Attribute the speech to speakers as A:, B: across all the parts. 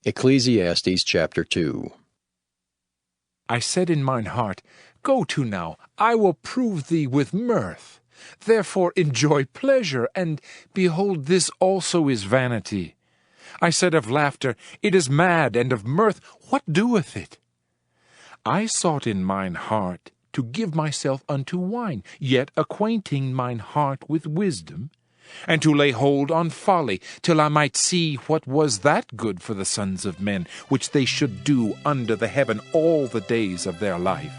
A: Ecclesiastes chapter 2.
B: I said in mine heart, Go to now, I will prove thee with mirth. Therefore enjoy pleasure, and behold, this also is vanity. I said of laughter, It is mad, and of mirth, what doeth it? I sought in mine heart to give myself unto wine, yet acquainting mine heart with wisdom, and to lay hold on folly, till I might see what was that good for the sons of men, which they should do under the heaven all the days of their life.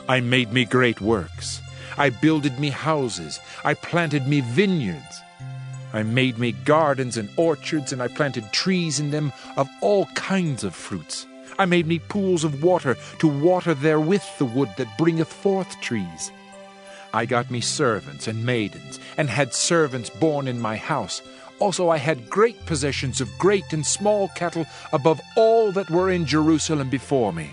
B: I made me great works, I builded me houses, I planted me vineyards. I made me gardens and orchards, and I planted trees in them of all kinds of fruits. I made me pools of water, to water therewith the wood that bringeth forth trees. I got me servants and maidens, and had servants born in my house. Also I had great possessions of great and small cattle, above all that were in Jerusalem before me.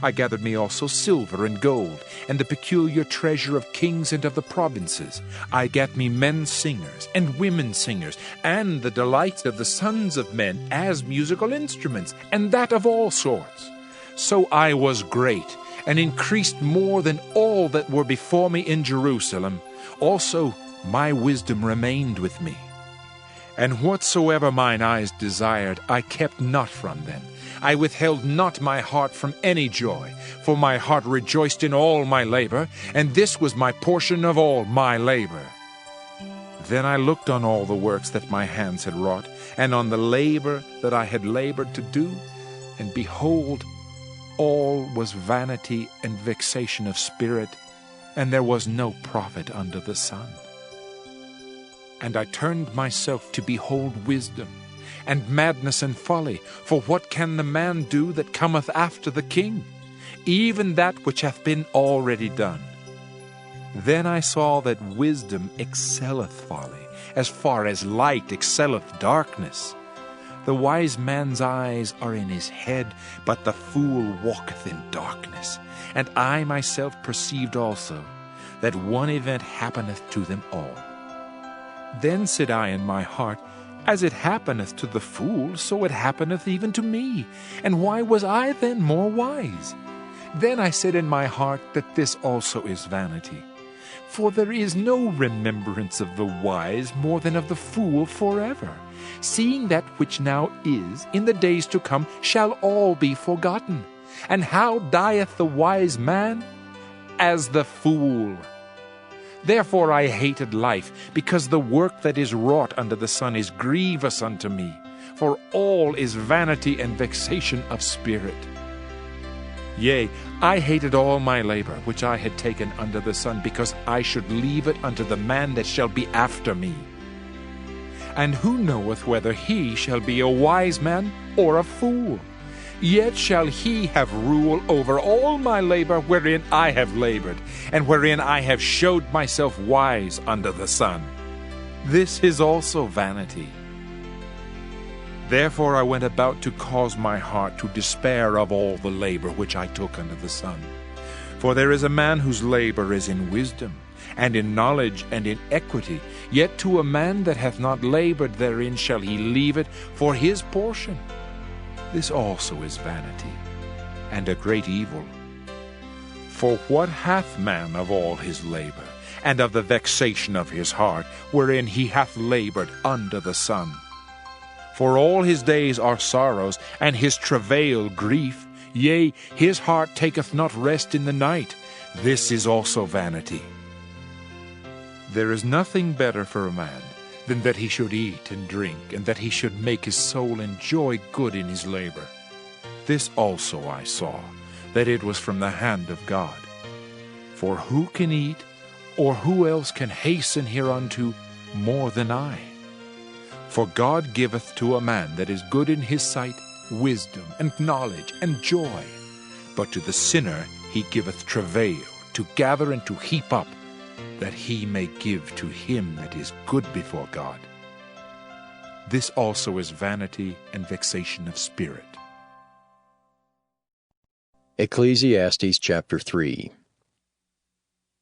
B: I gathered me also silver and gold, and the peculiar treasure of kings and of the provinces. I gat me men singers and women singers, and the delights of the sons of men as musical instruments, and that of all sorts. So I was great, and increased more than all that were before me in Jerusalem. Also my wisdom remained with me. And whatsoever mine eyes desired, I kept not from them. I withheld not my heart from any joy, for my heart rejoiced in all my labor, and this was my portion of all my labor. Then I looked on all the works that my hands had wrought, and on the labor that I had labored to do, and behold, all was vanity and vexation of spirit, and there was no profit under the sun. And I turned myself to behold wisdom, and madness and folly, for what can the man do that cometh after the king? Even that which hath been already done. Then I saw that wisdom excelleth folly, as far as light excelleth darkness. The wise man's eyes are in his head, but the fool walketh in darkness. And I myself perceived also that one event happeneth to them all. Then said I in my heart, As it happeneth to the fool, so it happeneth even to me. And why was I then more wise? Then I said in my heart that this also is vanity. For there is no remembrance of the wise more than of the fool forever. Seeing that which now is, in the days to come, shall all be forgotten. And how dieth the wise man? As the fool. Therefore I hated life, because the work that is wrought under the sun is grievous unto me. For all is vanity and vexation of spirit. Yea, I hated all my labor which I had taken under the sun, because I should leave it unto the man that shall be after me. And who knoweth whether he shall be a wise man or a fool? Yet shall he have rule over all my labor wherein I have labored, and wherein I have showed myself wise under the sun. This is also vanity. Therefore I went about to cause my heart to despair of all the labor which I took under the sun. For there is a man whose labor is in wisdom, and in knowledge, and in equity. Yet to a man that hath not labored therein shall he leave it for his portion. This also is vanity, and a great evil. For what hath man of all his labor, and of the vexation of his heart, wherein he hath labored under the sun? For all his days are sorrows, and his travail grief. Yea, his heart taketh not rest in the night. This is also vanity. There is nothing better for a man than that he should eat and drink, and that he should make his soul enjoy good in his labor. This also I saw, that it was from the hand of God. For who can eat, or who else can hasten hereunto more than I? For God giveth to a man that is good in his sight wisdom, and knowledge, and joy. But to the sinner he giveth travail, to gather and to heap up, that he may give to him that is good before God. This also is vanity and vexation of spirit.
A: Ecclesiastes chapter 3.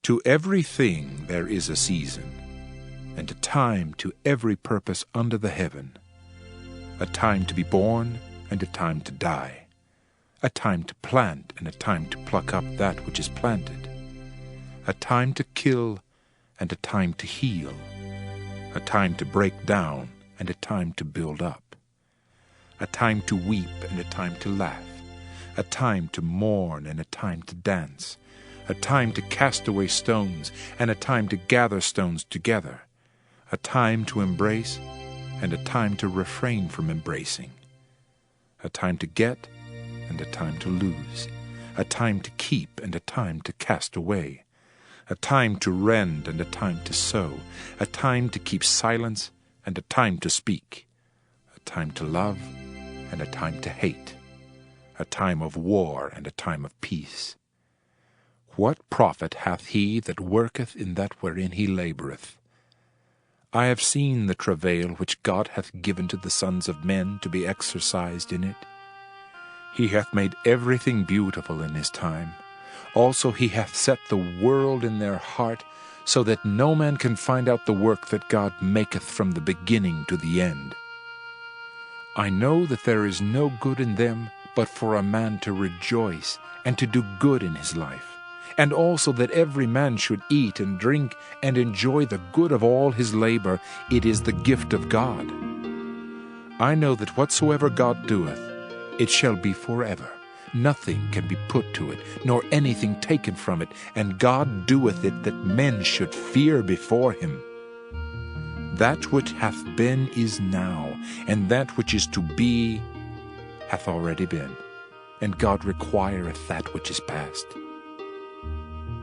B: To everything there is a season, and a time to every purpose under the heaven, a time to be born, and a time to die, a time to plant and a time to pluck up that which is planted, a time to kill and a time to heal, a time to break down and a time to build up, a time to weep and a time to laugh, a time to mourn and a time to dance, a time to cast away stones and a time to gather stones together, a time to embrace and a time to refrain from embracing, a time to get and a time to lose, a time to keep and a time to cast away, a time to rend and a time to sow, a time to keep silence and a time to speak, a time to love and a time to hate, a time of war and a time of peace. What profit hath he that worketh in that wherein he laboureth? I have seen the travail which God hath given to the sons of men to be exercised in it. He hath made everything beautiful in his time. Also he hath set the world in their heart, so that no man can find out the work that God maketh from the beginning to the end. I know that there is no good in them but for a man to rejoice and to do good in his life, and also that every man should eat and drink and enjoy the good of all his labor. It is the gift of God. I know that whatsoever God doeth, it shall be forever. Nothing can be put to it, nor anything taken from it, and God doeth it that men should fear before him. That which hath been is now, and that which is to be hath already been, and God requireth that which is past.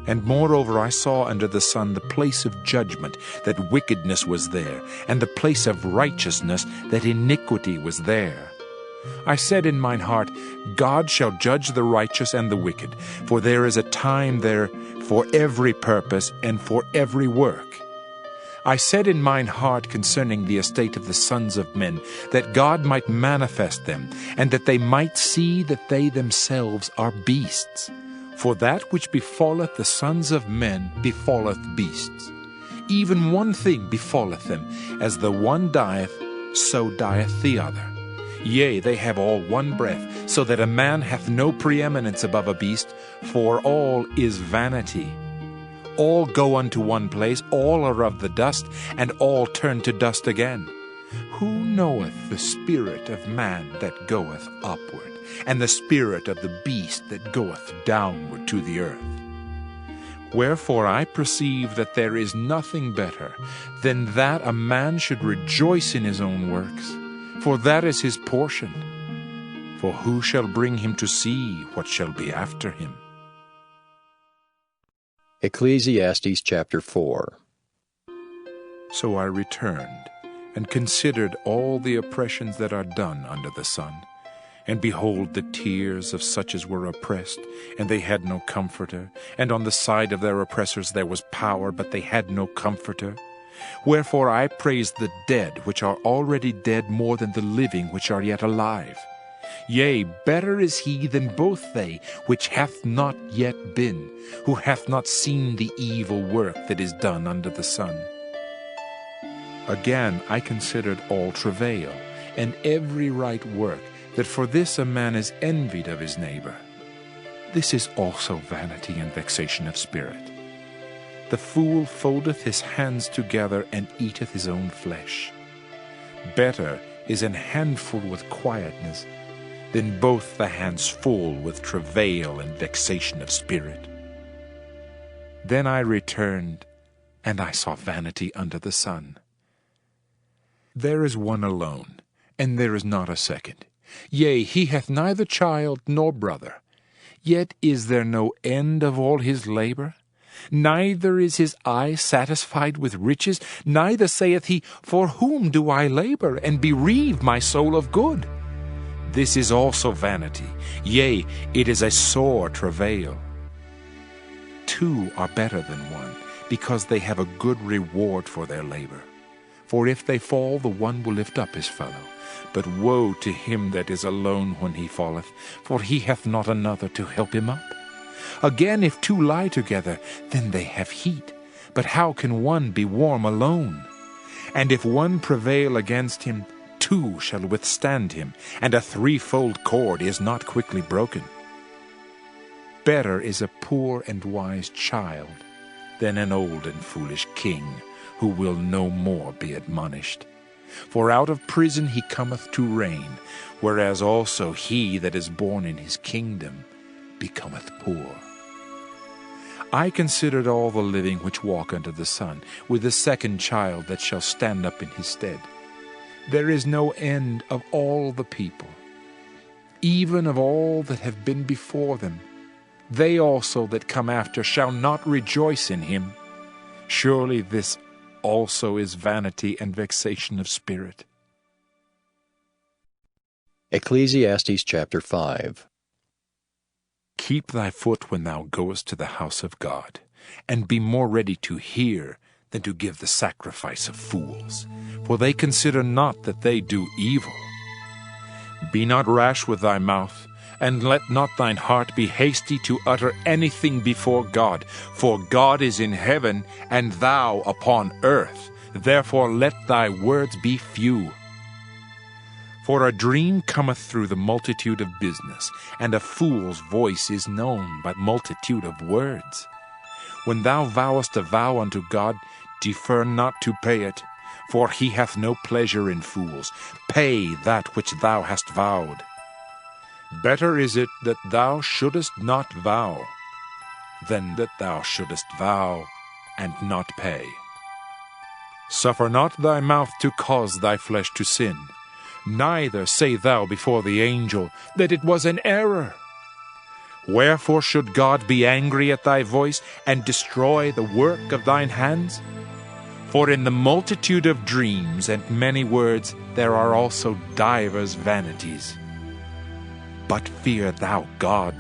B: And moreover I saw under the sun the place of judgment, that wickedness was there, and the place of righteousness, that iniquity was there. I said in mine heart, God shall judge the righteous and the wicked, for there is a time there for every purpose and for every work. I said in mine heart concerning the estate of the sons of men, that God might manifest them, and that they might see that they themselves are beasts. For that which befalleth the sons of men befalleth beasts. Even one thing befalleth them, as the one dieth, so dieth the other. Yea, they have all one breath, so that a man hath no preeminence above a beast, for all is vanity. All go unto one place, all are of the dust, and all turn to dust again. Who knoweth the spirit of man that goeth upward, and the spirit of the beast that goeth downward to the earth? Wherefore I perceive that there is nothing better than that a man should rejoice in his own works, for that is his portion. For who shall bring him to see what shall be after him?
A: Ecclesiastes chapter 4.
B: So I returned, and considered all the oppressions that are done under the sun. And behold, the tears of such as were oppressed, and they had no comforter. And on the side of their oppressors there was power, but they had no comforter. Wherefore I praise the dead which are already dead more than the living which are yet alive. Yea, better is he than both they which hath not yet been, who hath not seen the evil work that is done under the sun. Again I considered all travail, and every right work, that for this a man is envied of his neighbor. This is also vanity and vexation of spirit. The fool foldeth his hands together, and eateth his own flesh. Better is an handful with quietness, than both the hands full with travail and vexation of spirit. Then I returned, and I saw vanity under the sun. There is one alone, and there is not a second. Yea, he hath neither child nor brother. Yet is there no end of all his labor? Neither is his eye satisfied with riches, neither saith he, For whom do I labor, and bereave my soul of good? This is also vanity, yea, it is a sore travail. Two are better than one, because they have a good reward for their labor. For if they fall, the one will lift up his fellow. But woe to him that is alone when he falleth, for he hath not another to help him up. Again, if two lie together, then they have heat. But how can one be warm alone? And if one prevail against him, two shall withstand him, and a threefold cord is not quickly broken. Better is a poor and wise child than an old and foolish king, who will no more be admonished. For out of prison he cometh to reign, whereas also he that is born in his kingdom becometh poor. I considered all the living which walk under the sun, with the second child that shall stand up in his stead. There is no end of all the people, even of all that have been before them. They also that come after shall not rejoice in him. Surely this also is vanity and vexation of spirit.
A: Ecclesiastes chapter 5.
B: Keep thy foot when thou goest to the house of God, and be more ready to hear than to give the sacrifice of fools, for they consider not that they do evil. Be not rash with thy mouth, and let not thine heart be hasty to utter anything before God, for God is in heaven, and thou upon earth. Therefore let thy words be few. For a dream cometh through the multitude of business, and a fool's voice is known by multitude of words. When thou vowest a vow unto God, defer not to pay it, for he hath no pleasure in fools. Pay that which thou hast vowed. Better is it that thou shouldest not vow, than that thou shouldest vow and not pay. Suffer not thy mouth to cause thy flesh to sin, neither say thou before the angel that it was an error. Wherefore should God be angry at thy voice, and destroy the work of thine hands? For in the multitude of dreams and many words there are also divers vanities. But fear thou God.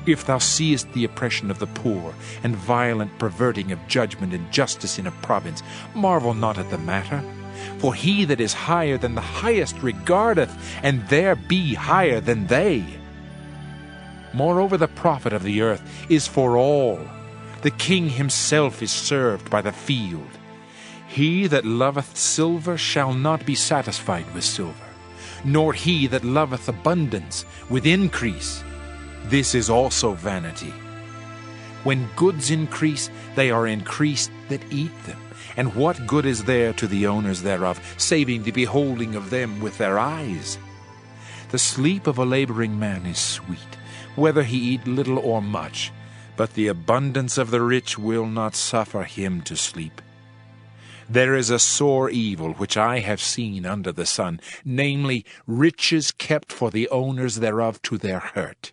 B: If thou seest the oppression of the poor, and violent perverting of judgment and justice in a province, marvel not at the matter. For he that is higher than the highest regardeth, and there be higher than they. Moreover, the profit of the earth is for all. The king himself is served by the field. He that loveth silver shall not be satisfied with silver, nor he that loveth abundance with increase. This is also vanity. When goods increase, they are increased that eat them. And what good is there to the owners thereof, saving the beholding of them with their eyes? The sleep of a laboring man is sweet, whether he eat little or much, but the abundance of the rich will not suffer him to sleep. There is a sore evil which I have seen under the sun, namely, riches kept for the owners thereof to their hurt.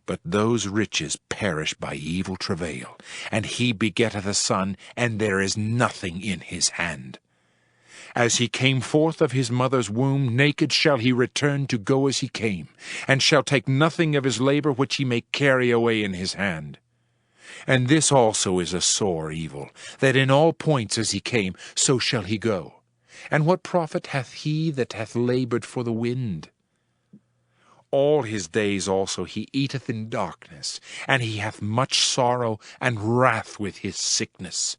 B: But those riches perish by evil travail, and he begetteth a son, and there is nothing in his hand. As he came forth of his mother's womb, naked shall he return to go as he came, and shall take nothing of his labor which he may carry away in his hand. And this also is a sore evil, that in all points as he came, so shall he go. And what profit hath he that hath labored for the wind? All his days also he eateth in darkness, and he hath much sorrow and wrath with his sickness.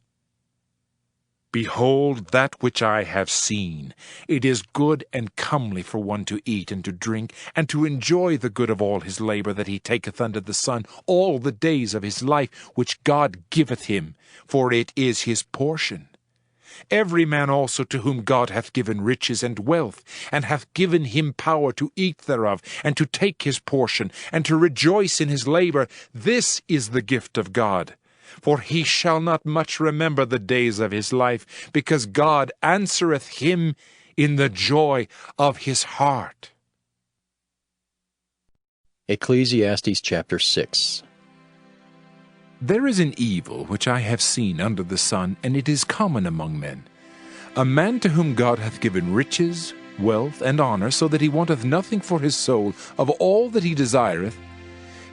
B: Behold, that which I have seen, it is good and comely for one to eat and to drink, and to enjoy the good of all his labor that he taketh under the sun all the days of his life, which God giveth him, for it is his portion. Every man also to whom God hath given riches and wealth, and hath given him power to eat thereof, and to take his portion, and to rejoice in his labor, this is the gift of God. For he shall not much remember the days of his life, because God answereth him in the joy of his heart.
A: Ecclesiastes chapter 6.
B: There is an evil which I have seen under the sun, and it is common among men. A man to whom God hath given riches, wealth, and honor, so that he wanteth nothing for his soul of all that he desireth,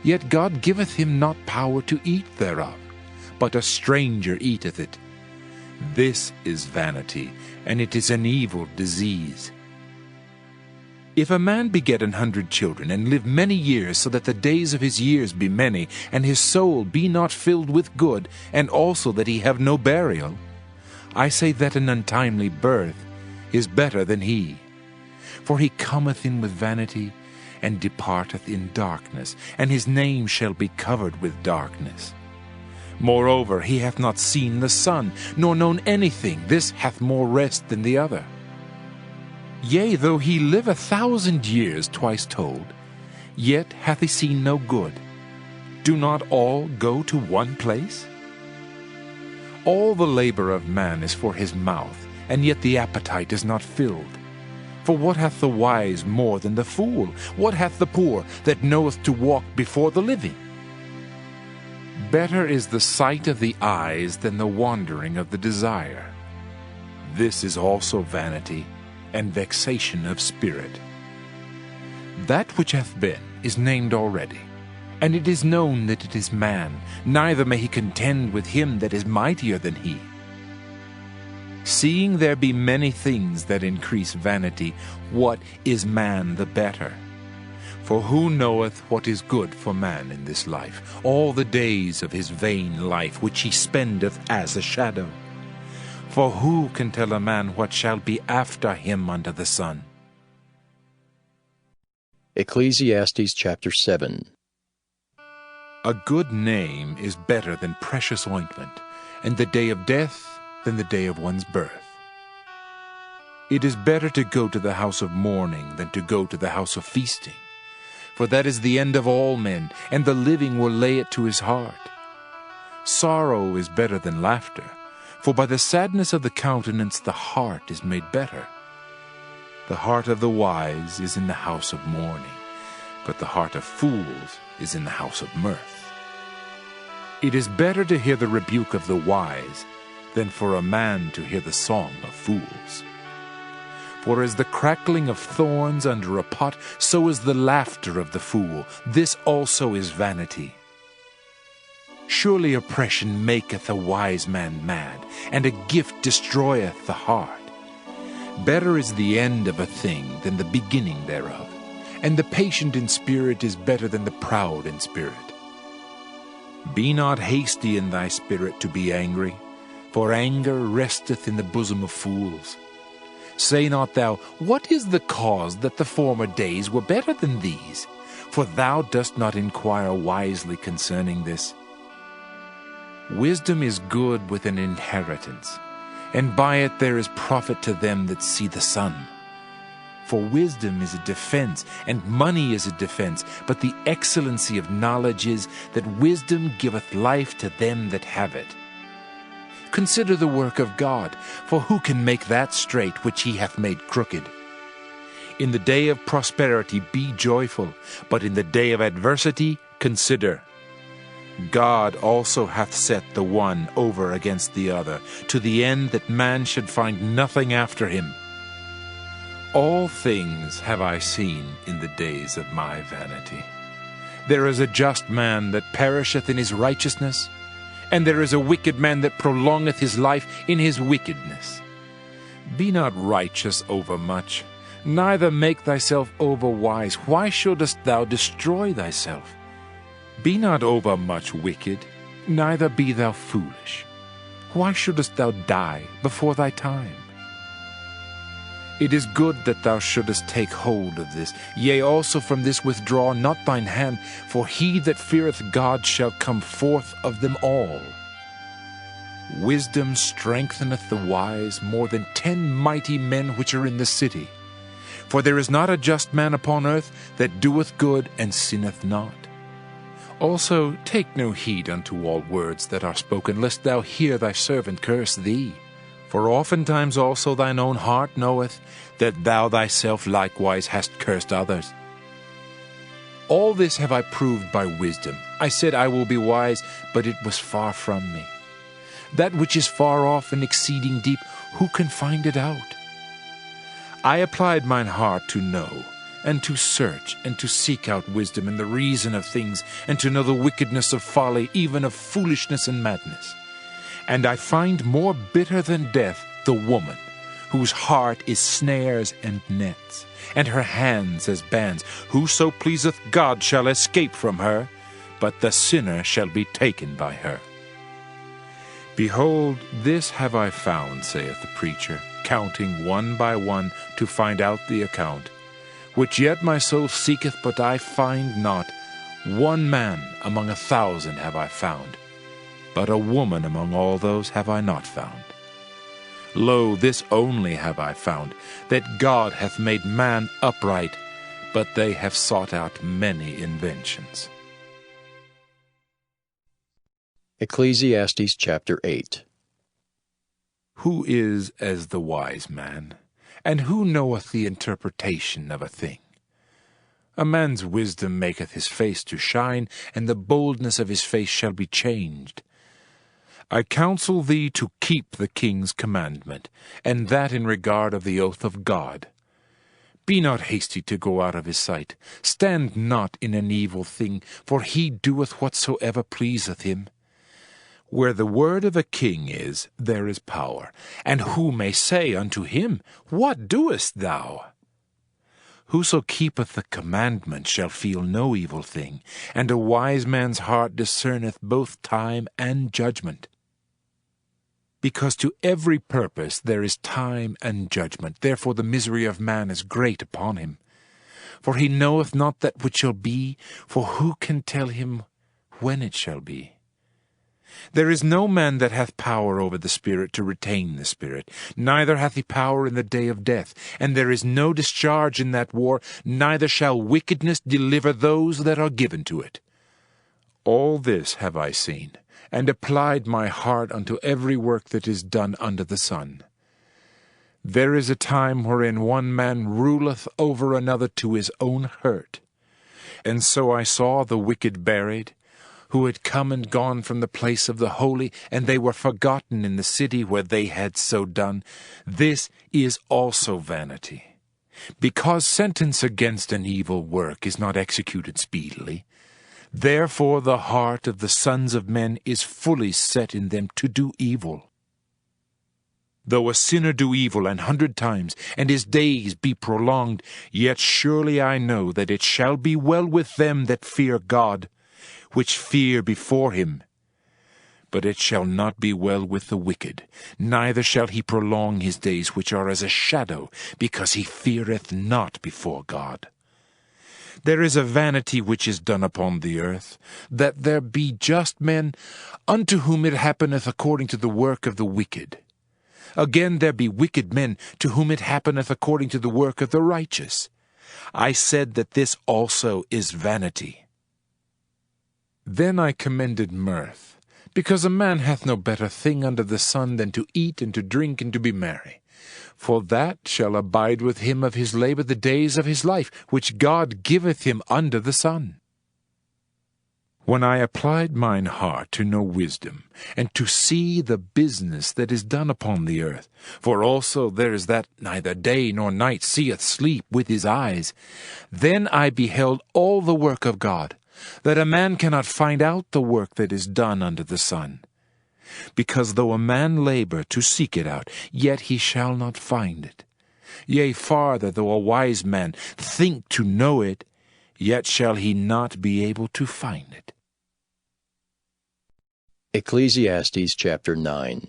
B: yet God giveth him not power to eat thereof, but a stranger eateth it. This is vanity, and it is an evil disease. If a man beget 100 children, and live many years, so that the days of his years be many, and his soul be not filled with good, and also that he have no burial, I say that an untimely birth is better than he. For he cometh in with vanity, and departeth in darkness, and his name shall be covered with darkness. Moreover, he hath not seen the sun, nor known anything. This hath more rest than the other. Yea, though he live 1,000 years, twice told, yet hath he seen no good. Do not all go to one place? All the labor of man is for his mouth, and yet the appetite is not filled. For what hath the wise more than the fool? What hath the poor that knoweth to walk before the living? Better is the sight of the eyes than the wandering of the desire. This is also vanity and vexation of spirit. That which hath been is named already, and it is known that it is man, neither may he contend with him that is mightier than he. Seeing there be many things that increase vanity, what is man the better? For who knoweth what is good for man in this life, all the days of his vain life which he spendeth as a shadow? For who can tell a man what shall be after him under the sun?
A: Ecclesiastes chapter 7.
B: A good name is better than precious ointment, and the day of death than the day of one's birth. It is better to go to the house of mourning than to go to the house of feasting, for that is the end of all men, and the living will lay it to his heart. Sorrow is better than laughter, for by the sadness of the countenance the heart is made better. The heart of the wise is in the house of mourning, but the heart of fools is in the house of mirth. It is better to hear the rebuke of the wise than for a man to hear the song of fools. For as the crackling of thorns under a pot, so is the laughter of the fool. This also is vanity. Surely oppression maketh a wise man mad, and a gift destroyeth the heart. Better is the end of a thing than the beginning thereof, and the patient in spirit is better than the proud in spirit. Be not hasty in thy spirit to be angry, for anger resteth in the bosom of fools. Say not thou, what is the cause that the former days were better than these? For thou dost not inquire wisely concerning this. Wisdom is good with an inheritance, and by it there is profit to them that see the sun. For wisdom is a defense, and money is a defense, but the excellency of knowledge is that wisdom giveth life to them that have it. Consider the work of God, for who can make that straight which he hath made crooked? In the day of prosperity be joyful, but in the day of adversity consider. God also hath set the one over against the other, to the end that man should find nothing after him. All things have I seen in the days of my vanity. There is a just man that perisheth in his righteousness, and there is a wicked man that prolongeth his life in his wickedness. Be not righteous overmuch, neither make thyself overwise. Why shouldest thou destroy thyself? Be not overmuch wicked, neither be thou foolish. Why shouldest thou die before thy time? It is good that thou shouldest take hold of this. Yea, also from this withdraw not thine hand, for he that feareth God shall come forth of them all. Wisdom strengtheneth the wise more than 10 mighty men which are in the city. For there is not a just man upon earth that doeth good and sinneth not. Also take no heed unto all words that are spoken, lest thou hear thy servant curse thee. For oftentimes also thine own heart knoweth that thou thyself likewise hast cursed others. All this have I proved by wisdom. I said I will be wise, but it was far from me. That which is far off and exceeding deep, who can find it out? I applied mine heart to know, and to search, and to seek out wisdom and the reason of things, and to know the wickedness of folly, even of foolishness and madness. And I find more bitter than death the woman, whose heart is snares and nets, and her hands as bands. Whoso pleaseth God shall escape from her, but the sinner shall be taken by her. Behold, this have I found, saith the preacher, counting one by one to find out the account, which yet my soul seeketh, but I find not. One man among 1,000 have I found, but a woman among all those have I not found. Lo, this only have I found, that God hath made man upright, but they have sought out many inventions.
A: Ecclesiastes chapter 8.
B: Who is as the wise man, and who knoweth the interpretation of a thing? A man's wisdom maketh his face to shine, and the boldness of his face shall be changed. I counsel thee to keep the king's commandment, and that in regard of the oath of God. Be not hasty to go out of his sight. Stand not in an evil thing, for he doeth whatsoever pleaseth him. Where the word of a king is, there is power. And who may say unto him, What doest thou? Whoso keepeth the commandment shall feel no evil thing, and a wise man's heart discerneth both time and judgment. Because to every purpose there is time and judgment, therefore the misery of man is great upon him. For he knoweth not that which shall be, for who can tell him when it shall be? There is no man that hath power over the Spirit to retain the Spirit, neither hath he power in the day of death, and there is no discharge in that war, neither shall wickedness deliver those that are given to it. All this have I seen, and applied my heart unto every work that is done under the sun. There is a time wherein one man ruleth over another to his own hurt. And so I saw the wicked buried, who had come and gone from the place of the holy, and they were forgotten in the city where they had so done. This is also vanity. Because sentence against an evil work is not executed speedily, therefore the heart of the sons of men is fully set in them to do evil. Though a sinner do evil 100 times, and his days be prolonged, yet surely I know that it shall be well with them that fear God, which fear before him. But it shall not be well with the wicked, neither shall he prolong his days, which are as a shadow, because he feareth not before God. There is a vanity which is done upon the earth, that there be just men, unto whom it happeneth according to the work of the wicked. Again there be wicked men, to whom it happeneth according to the work of the righteous. I said that this also is vanity. Then I commended mirth, because a man hath no better thing under the sun than to eat and to drink and to be merry. For that shall abide with him of his labor the days of his life, which God giveth him under the sun. When I applied mine heart to know wisdom, and to see the business that is done upon the earth, for also there is that neither day nor night seeth sleep with his eyes, then I beheld all the work of God, that a man cannot find out the work that is done under the sun. Because though a man labor to seek it out, yet he shall not find it. Yea, farther, though a wise man think to know it, yet shall he not be able to find it.
A: Ecclesiastes chapter 9.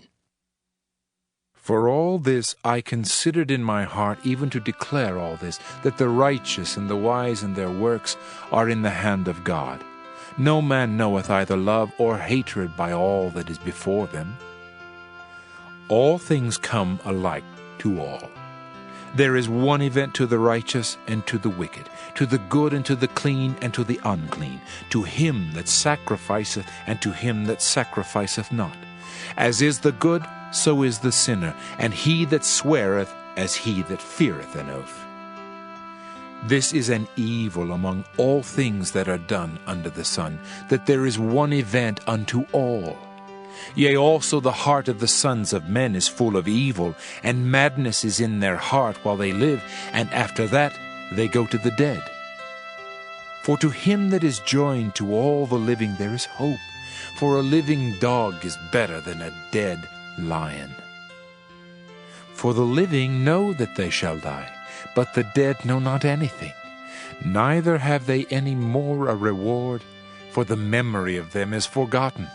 B: For all this I considered in my heart, even to declare all this, that the righteous and the wise in their works are in the hand of God. No man knoweth either love or hatred by all that is before them. All things come alike to all. There is one event to the righteous and to the wicked, to the good and to the clean and to the unclean, to him that sacrificeth and to him that sacrificeth not. As is the good, so is the sinner, and he that sweareth as he that feareth an oath. This is an evil among all things that are done under the sun, that there is one event unto all. Yea, also the heart of the sons of men is full of evil, and madness is in their heart while they live, and after that they go to the dead. For to him that is joined to all the living there is hope, for a living dog is better than a dead lion. For the living know that they shall die, but the dead know not anything, neither have they any more a reward, for the memory of them is forgotten.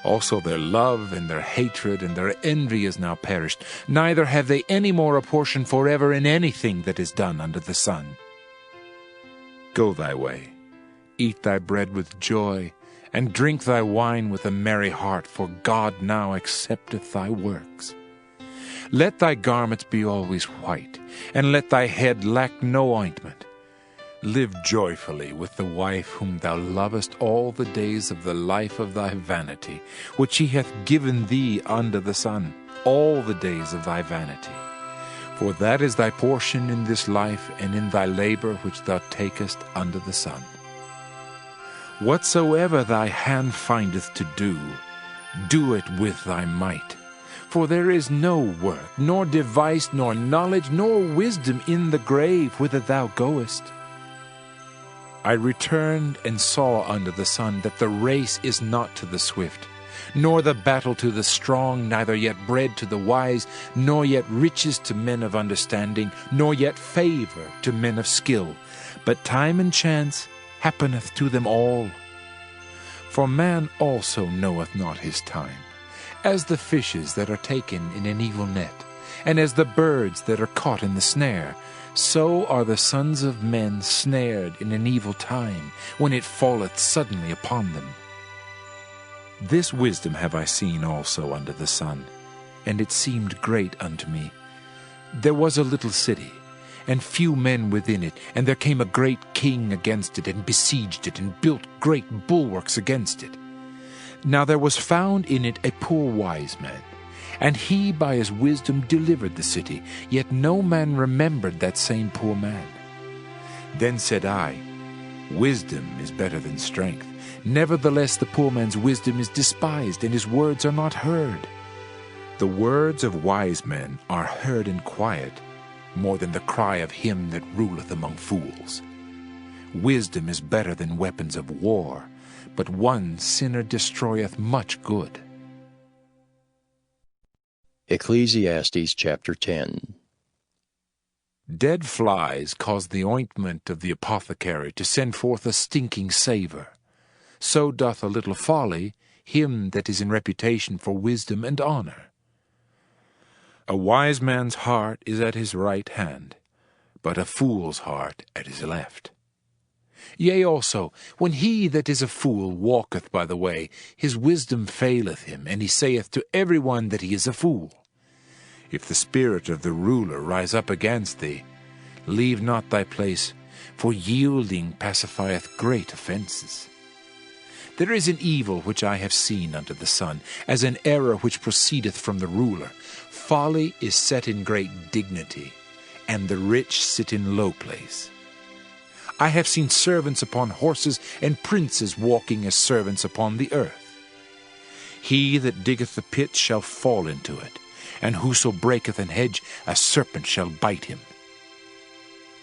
B: Also their love and their hatred and their envy is now perished, neither have they any more a portion forever in anything that is done under the sun. Go thy way, eat thy bread with joy, and drink thy wine with a merry heart, for God now accepteth thy works. Let thy garments be always white, and let thy head lack no ointment. Live joyfully with the wife whom thou lovest all the days of the life of thy vanity, which he hath given thee under the sun, all the days of thy vanity. For that is thy portion in this life, and in thy labor which thou takest under the sun. Whatsoever thy hand findeth to do, do it with thy might. For there is no work, nor device, nor knowledge, nor wisdom in the grave whither thou goest. I returned and saw under the sun that the race is not to the swift, nor the battle to the strong, neither yet bread to the wise, nor yet riches to men of understanding, nor yet favor to men of skill. But time and chance happeneth to them all. For man also knoweth not his time, as the fishes that are taken in an evil net, and as the birds that are caught in the snare, so are the sons of men snared in an evil time, when it falleth suddenly upon them. This wisdom have I seen also under the sun, and it seemed great unto me. There was a little city, and few men within it, and there came a great king against it, and besieged it, and built great bulwarks against it. Now there was found in it a poor wise man, and he by his wisdom delivered the city, yet no man remembered that same poor man. Then said I, Wisdom is better than strength. Nevertheless the poor man's wisdom is despised, and his words are not heard. The words of wise men are heard in quiet, more than the cry of him that ruleth among fools. Wisdom is better than weapons of war, but one sinner destroyeth much good.
A: Ecclesiastes chapter 10.
B: Dead flies cause the ointment of the apothecary to send forth a stinking savour. So doth a little folly him that is in reputation for wisdom and honour. A wise man's heart is at his right hand, but a fool's heart at his left. Yea also, when he that is a fool walketh by the way, his wisdom faileth him, and he saith to every one that he is a fool. If the spirit of the ruler rise up against thee, leave not thy place, for yielding pacifieth great offences. There is an evil which I have seen under the sun, as an error which proceedeth from the ruler. Folly is set in great dignity, and the rich sit in low place. I have seen servants upon horses, and princes walking as servants upon the earth. He that diggeth the pit shall fall into it, and whoso breaketh an hedge, a serpent shall bite him.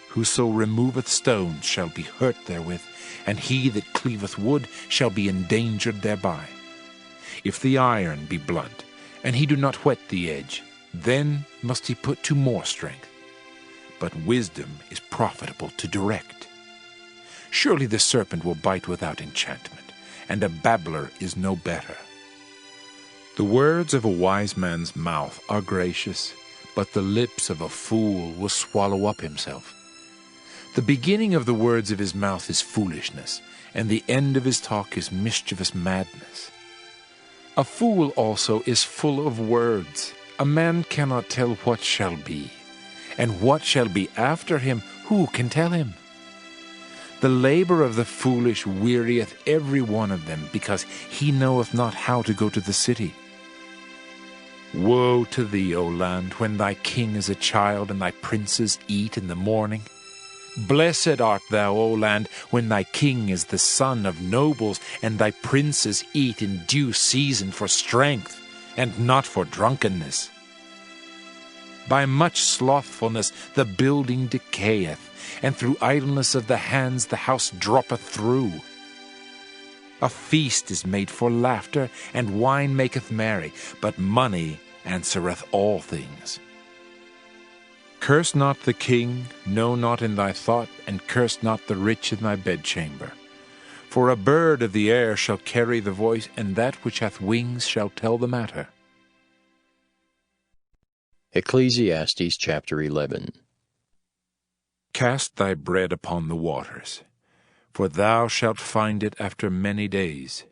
B: Whoso removeth stones shall be hurt therewith, and he that cleaveth wood shall be endangered thereby. If the iron be blunt, and he do not whet the edge, then must he put to more strength. But wisdom is profitable to direct. Surely the serpent will bite without enchantment, and a babbler is no better. The words of a wise man's mouth are gracious, but the lips of a fool will swallow up himself. The beginning of the words of his mouth is foolishness, and the end of his talk is mischievous madness. A fool also is full of words. A man cannot tell what shall be, and what shall be after him, who can tell him? The labor of the foolish wearieth every one of them, because he knoweth not how to go to the city. Woe to thee, O land, when thy king is a child, and thy princes eat in the morning. Blessed art thou, O land, when thy king is the son of nobles, and thy princes eat in due season for strength, and not for drunkenness. By much slothfulness the building decayeth, and through idleness of the hands the house droppeth through. A feast is made for laughter, and wine maketh merry, but money answereth all things. Curse not the king, no, not in thy thought, and curse not the rich in thy bedchamber. For a bird of the air shall carry the voice, and that which hath wings shall tell the matter.
A: Ecclesiastes chapter 11.
B: Cast thy bread upon the waters, for thou shalt find it after many days.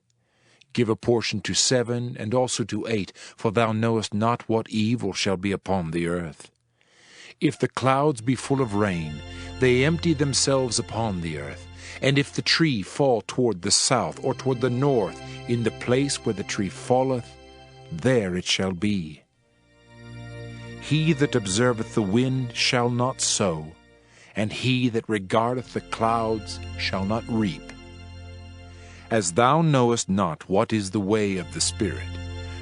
B: Give a portion to 7, and also to 8, for thou knowest not what evil shall be upon the earth. If the clouds be full of rain, they empty themselves upon the earth. And if the tree fall toward the south or toward the north, in the place where the tree falleth, there it shall be. He that observeth the wind shall not sow, and he that regardeth the clouds shall not reap. As thou knowest not what is the way of the Spirit,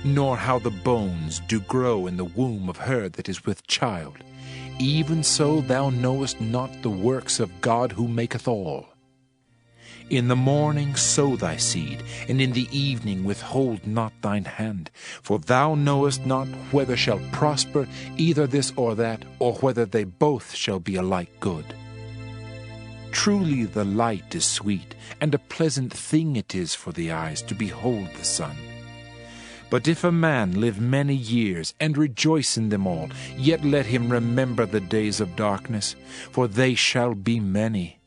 B: nor how the bones do grow in the womb of her that is with child, even so thou knowest not the works of God who maketh all. In the morning sow thy seed, and in the evening withhold not thine hand. For thou knowest not whether shall prosper either this or that, or whether they both shall be alike good. Truly the light is sweet, and a pleasant thing it is for the eyes to behold the sun. But if a man live many years, and rejoice in them all, yet let him remember the days of darkness, for they shall be many.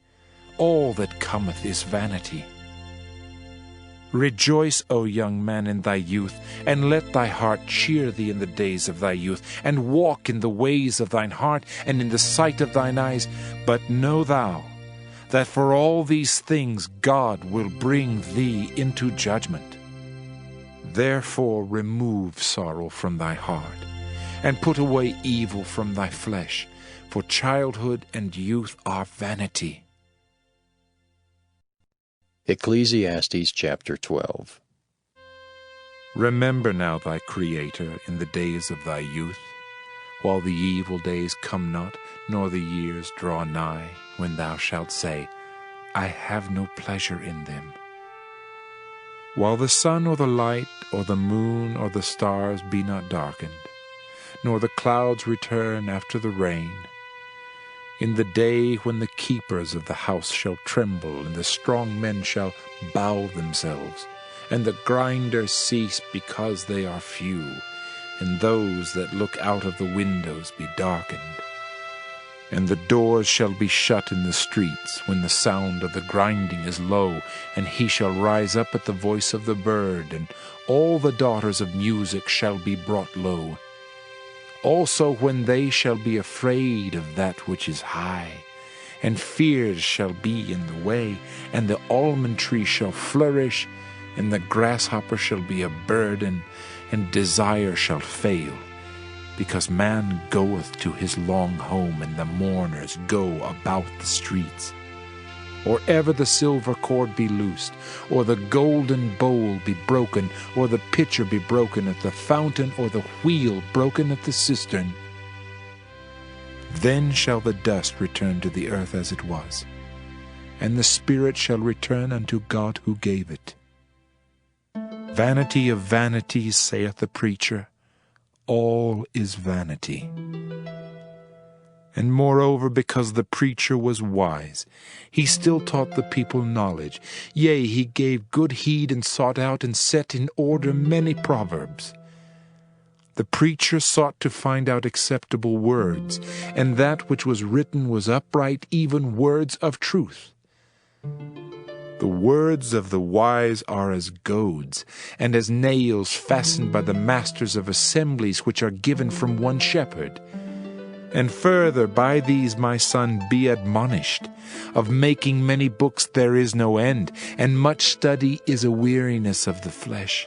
B: All that cometh is vanity. Rejoice, O young man, in thy youth, and let thy heart cheer thee in the days of thy youth, and walk in the ways of thine heart, and in the sight of thine eyes. But know thou, that for all these things God will bring thee into judgment. Therefore remove sorrow from thy heart, and put away evil from thy flesh, for childhood and youth are vanity.
A: Ecclesiastes chapter 12.
B: Remember now thy Creator in the days of thy youth, while the evil days come not, nor the years draw nigh, when thou shalt say, I have no pleasure in them. While the sun or the light, or the moon or the stars be not darkened, nor the clouds return after the rain, in the day when the keepers of the house shall tremble, and the strong men shall bow themselves, and the grinders cease because they are few, and those that look out of the windows be darkened. And the doors shall be shut in the streets, when the sound of the grinding is low, and he shall rise up at the voice of the bird, and all the daughters of music shall be brought low. Also when they shall be afraid of that which is high, and fears shall be in the way, and the almond tree shall flourish, and the grasshopper shall be a burden, and desire shall fail, because man goeth to his long home, and the mourners go about the streets. Or ever the silver cord be loosed, or the golden bowl be broken, or the pitcher be broken at the fountain, or the wheel broken at the cistern. Then shall the dust return to the earth as it was, and the spirit shall return unto God who gave it. Vanity of vanities, saith the preacher, all is vanity. And moreover, because the preacher was wise, he still taught the people knowledge. Yea, he gave good heed, and sought out and set in order many proverbs. The preacher sought to find out acceptable words, and that which was written was upright, even words of truth. The words of the wise are as goads, and as nails fastened by the masters of assemblies, which are given from one shepherd. And further, by these, my son, be admonished. Of making many books there is no end, and much study is a weariness of the flesh.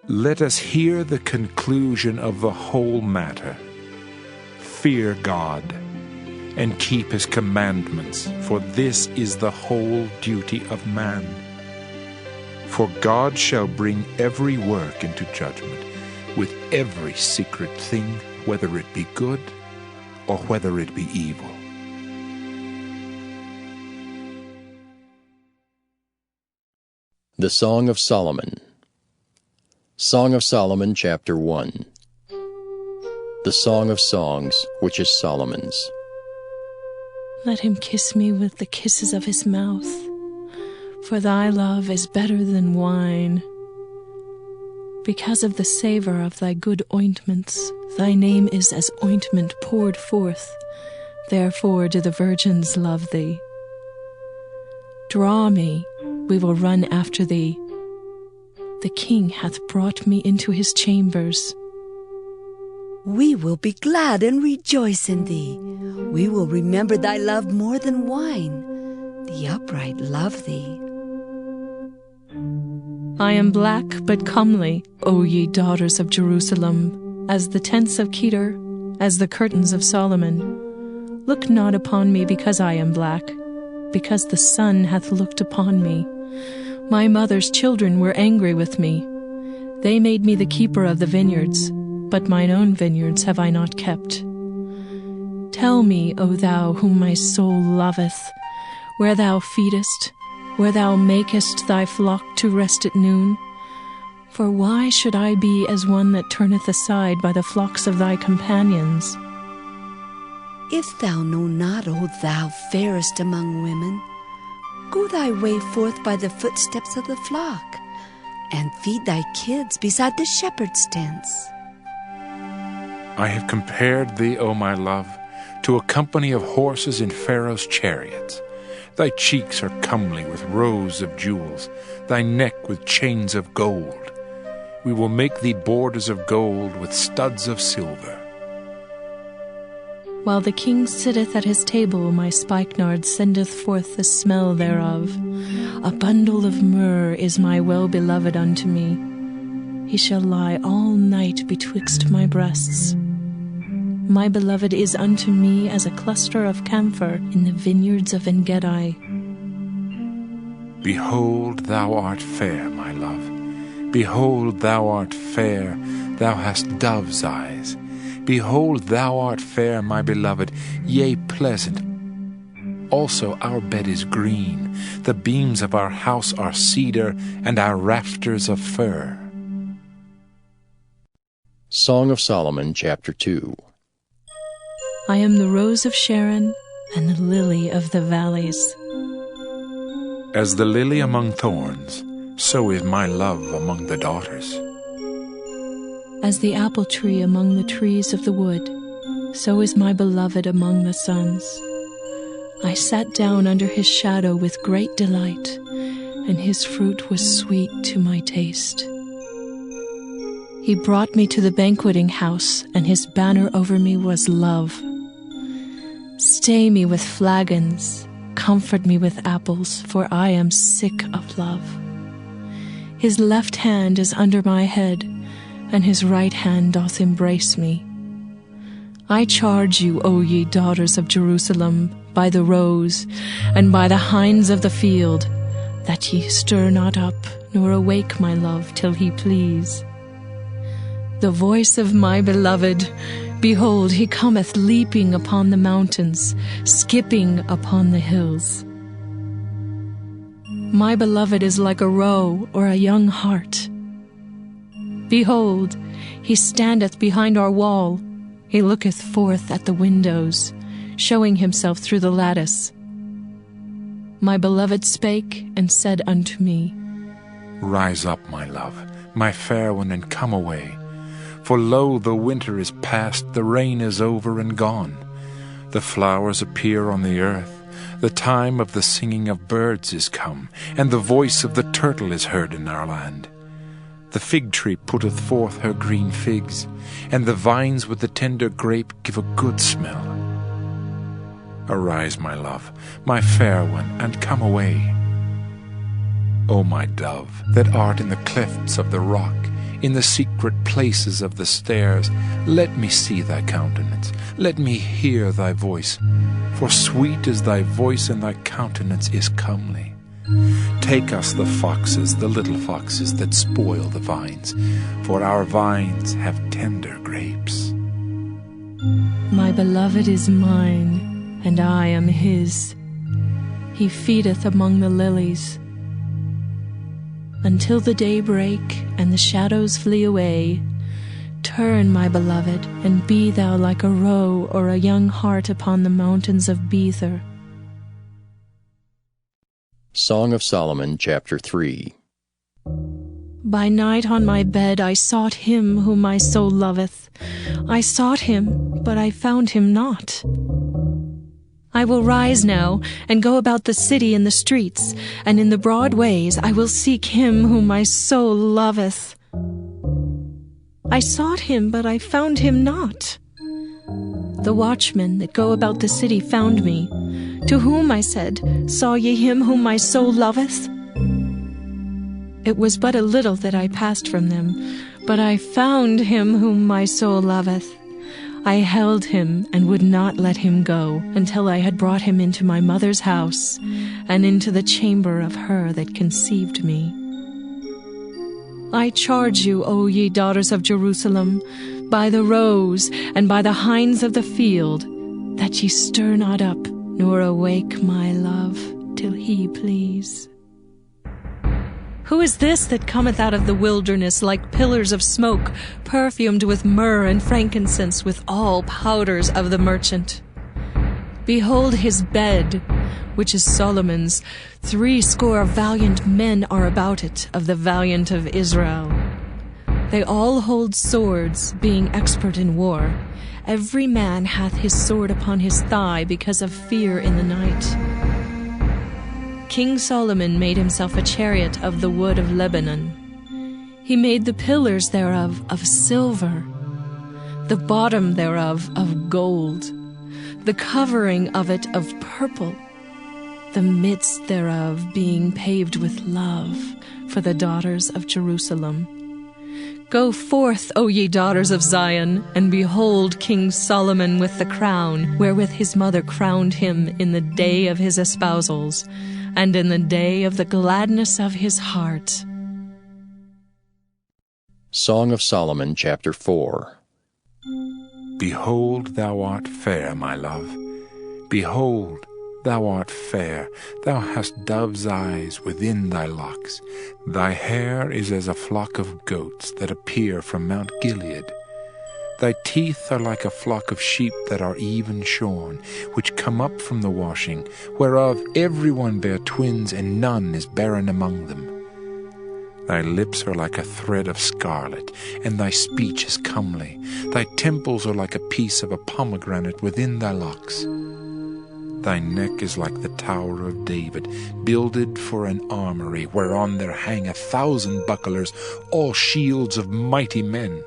B: Let us hear the conclusion of the whole matter. Fear God, and keep his commandments, for this is the whole duty of man. For God shall bring every work into judgment, with every secret thing, whether it be good or whether it be evil.
A: The Song of Solomon. Song of Solomon, chapter 1. The Song of Songs, which is Solomon's.
C: Let him kiss me with the kisses of his mouth, For thy love is better than wine. Because of the savour of thy good ointments, thy name is as ointment poured forth. Therefore do the virgins love thee. Draw me, we will run after thee. The King hath brought me into his chambers.
D: We will be glad and rejoice in thee. We will remember thy love more than wine. The upright love thee.
C: I am black but comely, O ye daughters of Jerusalem, as the tents of Kedar, as the curtains of Solomon. Look not upon me because I am black, because the sun hath looked upon me. My mother's children were angry with me. They made me the keeper of the vineyards, but mine own vineyards have I not kept. Tell me, O thou whom my soul loveth, where thou feedest, where thou makest thy flock to rest at noon. For why should I be as one that turneth aside by the flocks of thy companions?
D: If thou know not, O thou fairest among women, go thy way forth by the footsteps of the flock, and feed thy kids beside the shepherd's tents.
B: I have compared thee, O my love, to a company of horses in Pharaoh's chariots. Thy cheeks are comely with rows of jewels, thy neck with chains of gold. We will make thee borders of gold with studs of silver.
C: While the king sitteth at his table, my spikenard sendeth forth the smell thereof. A bundle of myrrh is my well-beloved unto me. He shall lie all night betwixt my breasts. My beloved is unto me as a cluster of camphor in the vineyards of En-gedi.
B: Behold, thou art fair, my love. Behold, thou art fair, thou hast dove's eyes. Behold, thou art fair, my beloved, yea, pleasant. Also our bed is green, the beams of our house are cedar, and our rafters of fir.
A: Song of Solomon, chapter 2.
C: I am the rose of Sharon and the lily of the valleys.
B: As the lily among thorns, so is my love among the daughters.
C: As the apple tree among the trees of the wood, so is my beloved among the sons. I sat down under his shadow with great delight, and his fruit was sweet to my taste. He brought me to the banqueting house, and his banner over me was love. Stay me with flagons, comfort me with apples, for I am sick of love. His left hand is under my head, and his right hand doth embrace me. I charge you, O ye daughters of Jerusalem, by the roes, and by the hinds of the field, that ye stir not up, nor awake my love, till he please. The voice of my beloved, behold, he cometh leaping upon the mountains, skipping upon the hills. My beloved is like a roe or a young hart. Behold, he standeth behind our wall. He looketh forth at the windows, showing himself through the lattice. My beloved spake and said unto me,
B: Rise up, my love, my fair one, and come away. For lo, the winter is past, the rain is over and gone. The flowers appear on the earth. The time of the singing of birds is come, and the voice of the turtle is heard in our land. The fig tree putteth forth her green figs, and the vines with the tender grape give a good smell. Arise, my love, my fair one, and come away. O my dove, that art in the clefts of the rock, in the secret places of the stairs, let me see thy countenance, let me hear thy voice, for sweet is thy voice, and thy countenance is comely. Take us the foxes, the little foxes that spoil the vines, for our vines have tender grapes.
C: My beloved is mine, and I am his. He feedeth among the lilies. Until the day break and the shadows flee away, turn, my beloved, and be thou like a roe or a young hart upon the mountains of Bether.
A: Song of Solomon, chapter 3.
C: By night on my bed I sought him whom my soul loveth. I sought him, but I found him not. I will rise now, and go about the city in the streets, and in the broad ways I will seek him whom my soul loveth. I sought him, but I found him not. The watchmen that go about the city found me, to whom I said, Saw ye him whom my soul loveth? It was but a little that I passed from them, but I found him whom my soul loveth. I held him and would not let him go until I had brought him into my mother's house and into the chamber of her that conceived me. I charge you, O ye daughters of Jerusalem, by the roes and by the hinds of the field, that ye stir not up, nor awake my love, till he please. Who is this that cometh out of the wilderness like pillars of smoke, perfumed with myrrh and frankincense, with all powders of the merchant? Behold his bed, which is Solomon's. 80 valiant men are about it, of the valiant of Israel. They all hold swords, being expert in war. Every man hath his sword upon his thigh, because of fear in the night. King Solomon made himself a chariot of the wood of Lebanon. He made the pillars thereof of silver, the bottom thereof of gold, the covering of it of purple, the midst thereof being paved with love for the daughters of Jerusalem. Go forth, O ye daughters of Zion, and behold King Solomon with the crown, wherewith his mother crowned him in the day of his espousals, and in the day of the gladness of his heart.
A: Song of Solomon, chapter 4.
B: Behold, thou art fair, my love. Behold, thou art fair. Thou hast dove's eyes within thy locks. Thy hair is as a flock of goats that appear from Mount Gilead. Thy teeth are like a flock of sheep that are even shorn, which come up from the washing, whereof every one bare twins, and none is barren among them. Thy lips are like a thread of scarlet, and thy speech is comely. Thy temples are like a piece of a pomegranate within thy locks. Thy neck is like the Tower of David, builded for an armory, whereon there hang 1,000 bucklers, all shields of mighty men.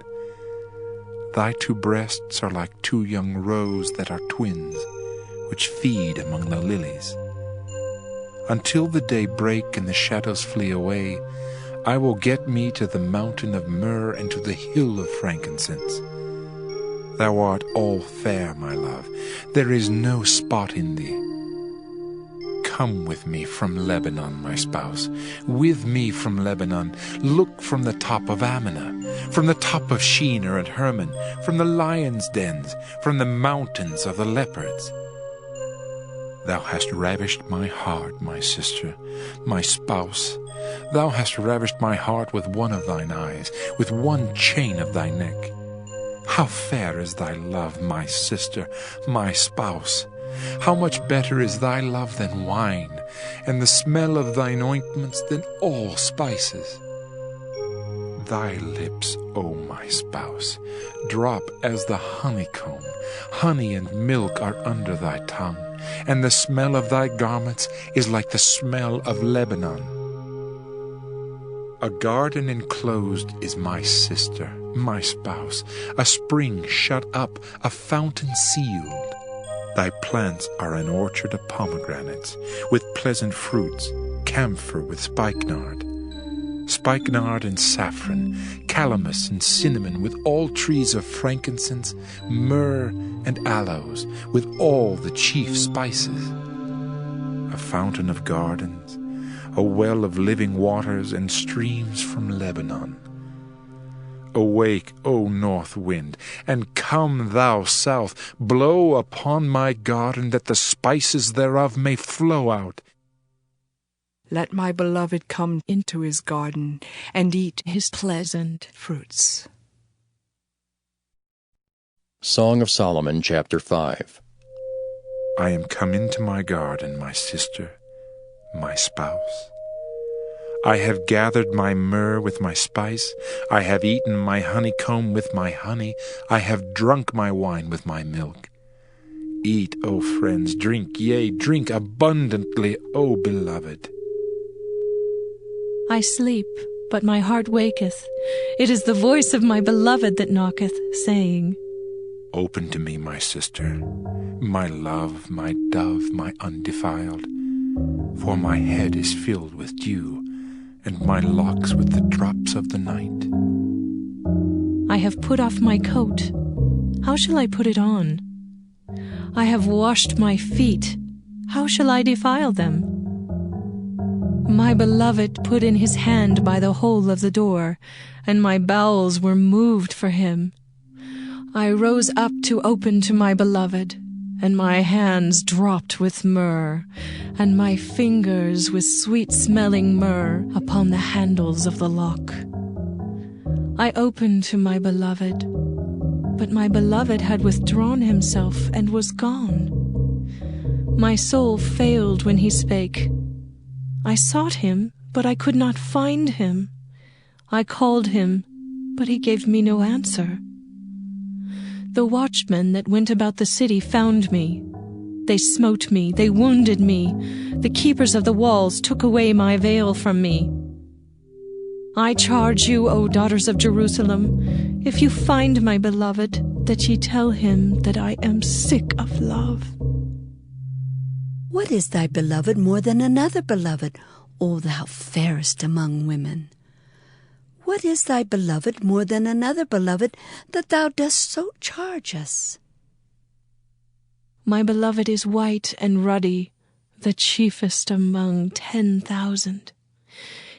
B: Thy 2 breasts are like 2 young roes that are twins, which feed among the lilies. Until the day break and the shadows flee away, I will get me to the mountain of myrrh and to the hill of frankincense. Thou art all fair, my love. There is no spot in thee. Come with me from Lebanon, my spouse. With me from Lebanon. Look from the top of Ammon, from the top of Shinar and Hermon, from the lions' dens, from the mountains of the leopards. Thou hast ravished my heart, my sister, my spouse. Thou hast ravished my heart with one of thine eyes, with one chain of thy neck. How fair is thy love, my sister, my spouse! How much better is thy love than wine, and the smell of thine ointments than all spices. Thy lips, O my spouse, drop as the honeycomb. Honey and milk are under thy tongue, and the smell of thy garments is like the smell of Lebanon. A garden enclosed is my sister, my spouse, a spring shut up, a fountain sealed. Thy plants are an orchard of pomegranates, with pleasant fruits, camphor with spikenard and saffron, calamus and cinnamon, with all trees of frankincense, myrrh and aloes, with all the chief spices. A fountain of gardens, a well of living waters, and streams from Lebanon. Awake, O north wind, and come thou south, blow upon my garden, that the spices thereof may flow out.
E: Let my beloved come into his garden, and eat his pleasant fruits.
A: Song of Solomon, chapter 5.
B: I am come into my garden, my sister, my spouse. I have gathered my myrrh with my spice, I have eaten my honeycomb with my honey, I have drunk my wine with my milk. Eat, O friends, drink, yea, drink abundantly, O beloved.
C: I sleep, but my heart waketh. It is the voice of my beloved that knocketh, saying,
B: Open to me, my sister, my love, my dove, my undefiled. For my head is filled with dew, and my locks with the drops of the night.
C: I have put off my coat. How shall I put it on? I have washed my feet. How shall I defile them? My beloved put in his hand by the hole of the door, and my bowels were moved for him. I rose up to open to my beloved, and my hands dropped with myrrh, and my fingers with sweet-smelling myrrh upon the handles of the lock. I opened to my beloved, but my beloved had withdrawn himself and was gone. My soul failed when he spake. I sought him, but I could not find him. I called him, but he gave me no answer. The watchmen that went about the city found me. They smote me, they wounded me. The keepers of the walls took away my veil from me. I charge you, O daughters of Jerusalem, if you find my beloved, that ye tell him that I am sick of love.
D: What is thy beloved more than another beloved, O thou fairest among women? What is thy beloved more than another beloved, that thou dost so charge us?
C: My beloved is white and ruddy, the chiefest among 10,000.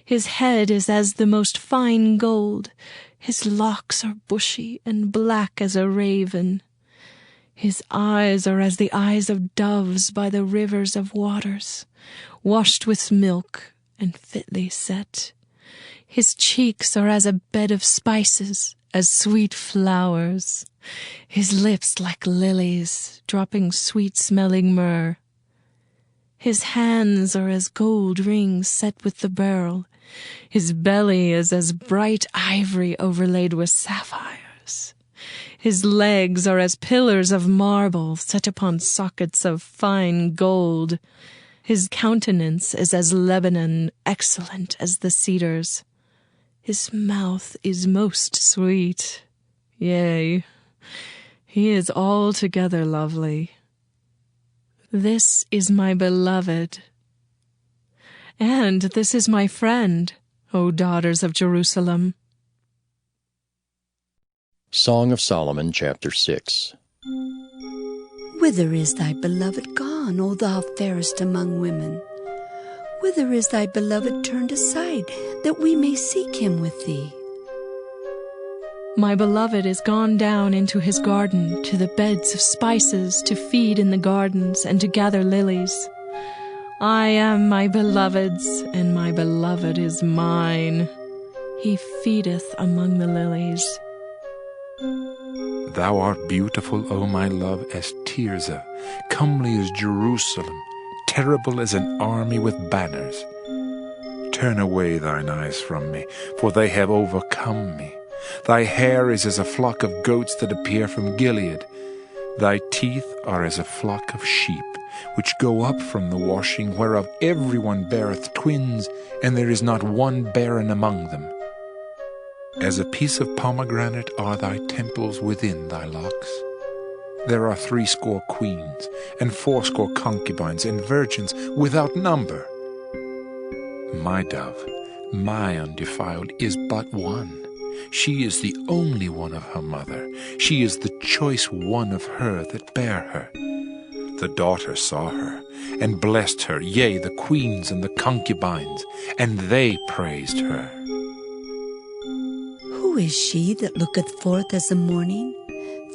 C: His head is as the most fine gold, his locks are bushy and black as a raven. His eyes are as the eyes of doves by the rivers of waters, washed with milk and fitly set. His cheeks are as a bed of spices, as sweet flowers. His lips like lilies, dropping sweet-smelling myrrh. His hands are as gold rings set with the beryl. His belly is as bright ivory overlaid with sapphires. His legs are as pillars of marble set upon sockets of fine gold. His countenance is as Lebanon, excellent as the cedars. His mouth is most sweet. Yea, he is altogether lovely. This is my beloved. And this is my friend, O daughters of Jerusalem.
A: Song of Solomon, chapter 6.
D: Whither is thy beloved gone, O thou fairest among women? Whither is thy beloved turned aside, that we may seek him with thee?
C: My beloved is gone down into his garden, to the beds of spices, to feed in the gardens, and to gather lilies. I am my beloved's, and my beloved is mine. He feedeth among the lilies.
B: Thou art beautiful, O my love, as Tirzah, comely as Jerusalem, terrible as an army with banners. Turn away thine eyes from me, for they have overcome me. Thy hair is as a flock of goats that appear from Gilead. Thy teeth are as a flock of sheep, which go up from the washing, whereof every one beareth twins, and there is not one barren among them. As a piece of pomegranate are thy temples within thy locks. There are 80 queens, and 80 concubines, and virgins without number. My dove, my undefiled, is but one. She is the only one of her mother. She is the choice one of her that bare her. The daughter saw her, and blessed her, yea, the queens and the concubines, and they praised her.
D: Who is she that looketh forth as the morning,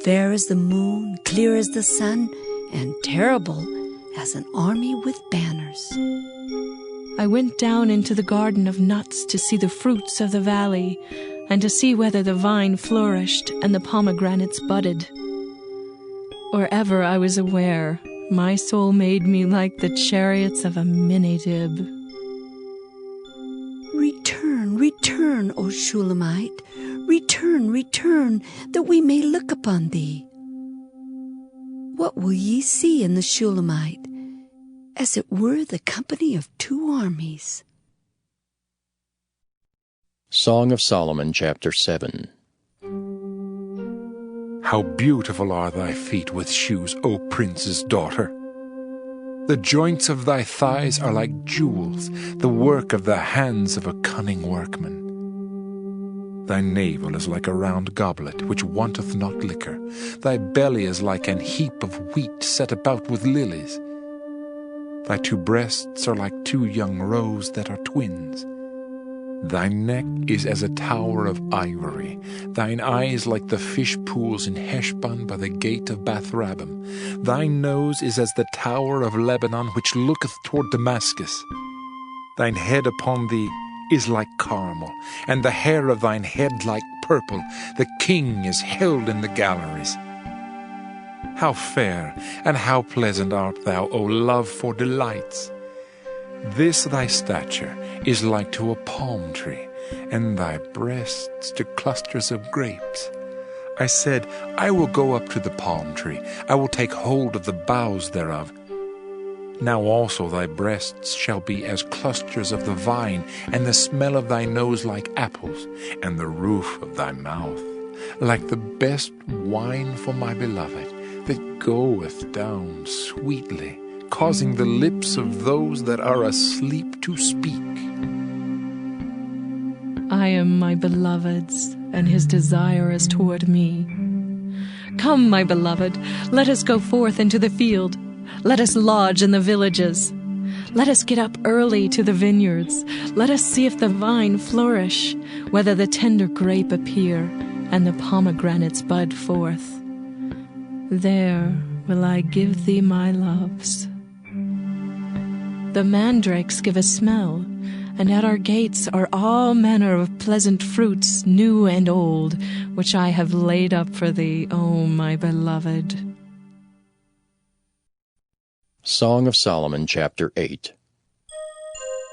D: fair as the moon, clear as the sun, and terrible as an army with banners?
C: I went down into the garden of nuts to see the fruits of the valley, and to see whether the vine flourished and the pomegranates budded. Or ever I was aware, My soul made me like the chariots of a Minidib.
D: Return, return, O Shulamite, return, return, that we may look upon thee. What will ye see in the Shulamite? As it were the company of two armies.
A: Song of Solomon, chapter 7.
B: How beautiful are thy feet with shoes, O prince's daughter! The joints of thy thighs are like jewels, the work of the hands of a cunning workman. Thy navel is like a round goblet, which wanteth not liquor. Thy belly is like an heap of wheat set about with lilies. Thy two breasts are like two young roes that are twins. Thy neck is as a tower of ivory, thine eyes like the fish pools in Heshbon by the gate of Bath-rabbim. Thy nose is as the tower of Lebanon, which looketh toward Damascus. Thine head upon thee is like Carmel, and the hair of thine head like purple. The king is held in the galleries. How fair and how pleasant art thou, O love for delights! This thy stature is like to a palm tree, and thy breasts to clusters of grapes. I said, I will go up to the palm tree, I will take hold of the boughs thereof. Now also thy breasts shall be as clusters of the vine, and the smell of thy nose like apples, and the roof of thy mouth like the best wine for my beloved, that goeth down sweetly, causing the lips of those that are asleep to speak.
C: I am my beloved's, and his desire is toward me. Come, my beloved, let us go forth into the field. Let us lodge in the villages. Let us get up early to the vineyards. Let us see if the vine flourish, whether the tender grape appear, and the pomegranates bud forth. There will I give thee my loves. The mandrakes give a smell, and at our gates are all manner of pleasant fruits, new and old, which I have laid up for thee, O my beloved.
A: Song of Solomon, chapter 8.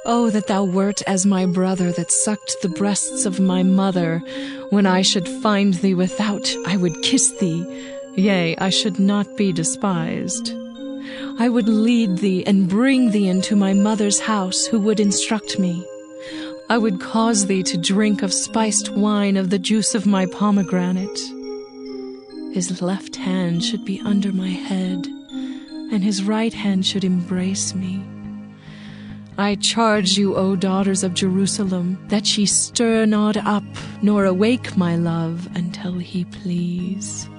C: Oh, that thou wert as my brother that sucked the breasts of my mother. When I should find thee without, I would kiss thee. Yea, I should not be despised. I would lead thee and bring thee into my mother's house, who would instruct me. I would cause thee to drink of spiced wine of the juice of my pomegranate. His left hand should be under my head, and his right hand should embrace me. I charge you, O daughters of Jerusalem, that ye stir not up, nor awake my love, until he please.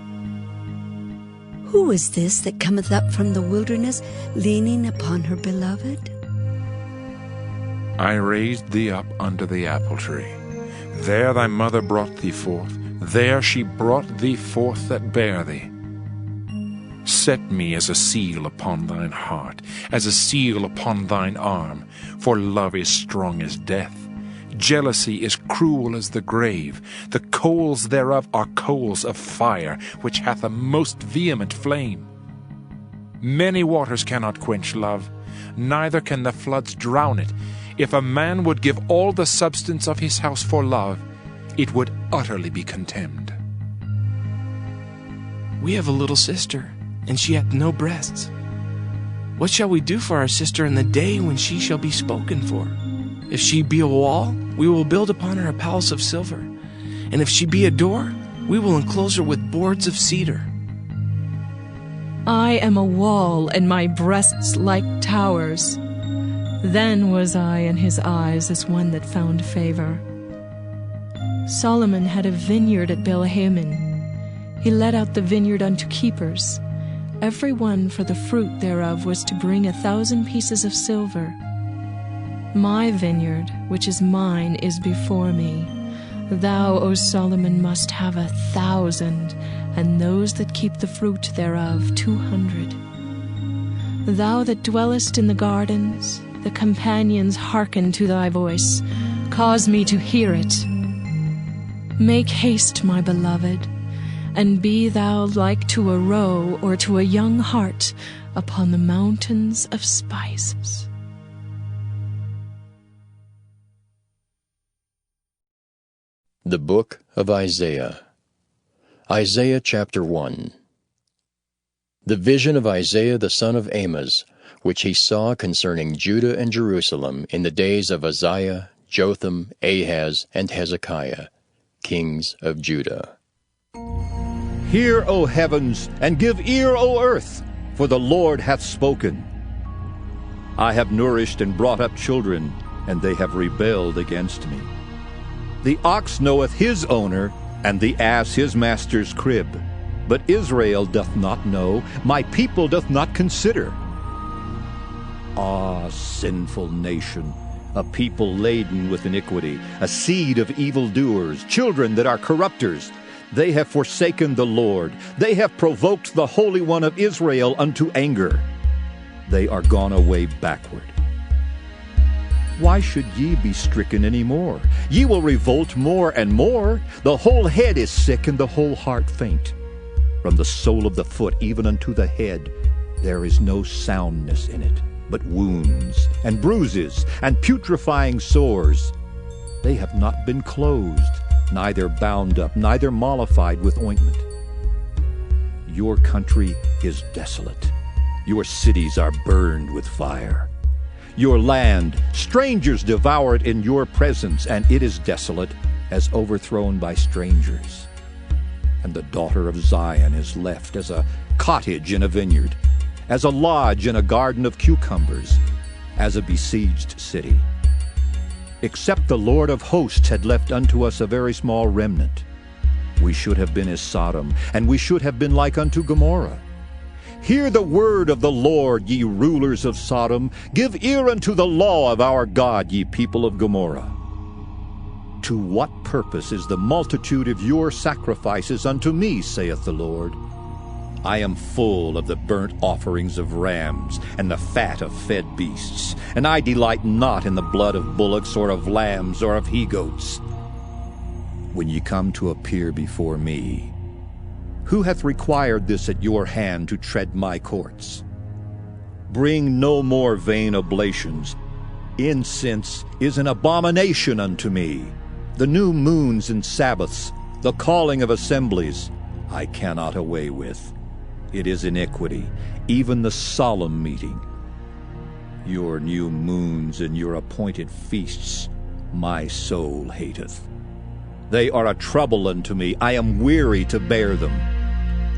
D: Who is this that cometh up from the wilderness, leaning upon her beloved?
B: I raised thee up under the apple tree. There thy mother brought thee forth. There she brought thee forth that bare thee. Set me as a seal upon thine heart, as a seal upon thine arm, for love is strong as death. Jealousy is cruel as the grave. The coals thereof are coals of fire, which hath a most vehement flame. Many waters cannot quench love, neither can the floods drown it. If a man would give all the substance of his house for love, it would utterly be contemned.
F: We have a little sister, and she hath no breasts. What shall we do for our sister in the day when she shall be spoken for? If she be a wall, we will build upon her a palace of silver. And if she be a door, we will enclose her with boards of cedar.
C: I am a wall, and my breasts like towers. Then was I in his eyes as one that found favor. Solomon had a vineyard at Belhaman. He let out the vineyard unto keepers. Every one for the fruit thereof was to bring 1,000 pieces of silver. My vineyard, which is mine, is before me. Thou, O Solomon, must have 1,000, and those that keep the fruit thereof 200. Thou that dwellest in the gardens, the companions hearken to thy voice. Cause me to hear it. Make haste, my beloved, and be thou like to a roe or to a young hart, upon the mountains of spices.
A: The Book of Isaiah. Isaiah chapter 1. The vision of Isaiah the son of Amoz, which he saw concerning Judah and Jerusalem in the days of Uzziah, Jotham, Ahaz, and Hezekiah, kings of Judah.
G: Hear, O heavens, and give ear, O earth, for the Lord hath spoken. I have nourished and brought up children, and they have rebelled against me. The ox knoweth his owner, and the ass his master's crib. But Israel doth not know, my people doth not consider. Ah, sinful nation, a people laden with iniquity, a seed of evildoers, children that are corrupters. They have forsaken the Lord. They have provoked the Holy One of Israel unto anger. They are gone away backward. Why should ye be stricken any more? Ye will revolt more and more. The whole head is sick, and the whole heart faint. From the sole of the foot even unto the head there is no soundness in it, but wounds, and bruises, and putrefying sores. They have not been closed, neither bound up, neither mollified with ointment. Your country is desolate. Your cities are burned with fire. Your land, strangers devour it in your presence, and it is desolate, as overthrown by strangers. And the daughter of Zion is left as a cottage in a vineyard, as a lodge in a garden of cucumbers, as a besieged city. Except the Lord of hosts had left unto us a very small remnant, we should have been as Sodom, and we should have been like unto Gomorrah. Hear the word of the Lord, ye rulers of Sodom. Give ear unto the law of our God, ye people of Gomorrah. To what purpose is the multitude of your sacrifices unto me, saith the Lord? I am full of the burnt offerings of rams, and the fat of fed beasts, and I delight not in the blood of bullocks, or of lambs, or of he-goats. When ye come to appear before me, who hath required this at your hand to tread my courts? Bring no more vain oblations. Incense is an abomination unto me. The new moons and Sabbaths, the calling of assemblies, I cannot away with. It is iniquity, even the solemn meeting. Your new moons and your appointed feasts, my soul hateth. They are a trouble unto me. I am weary to bear them.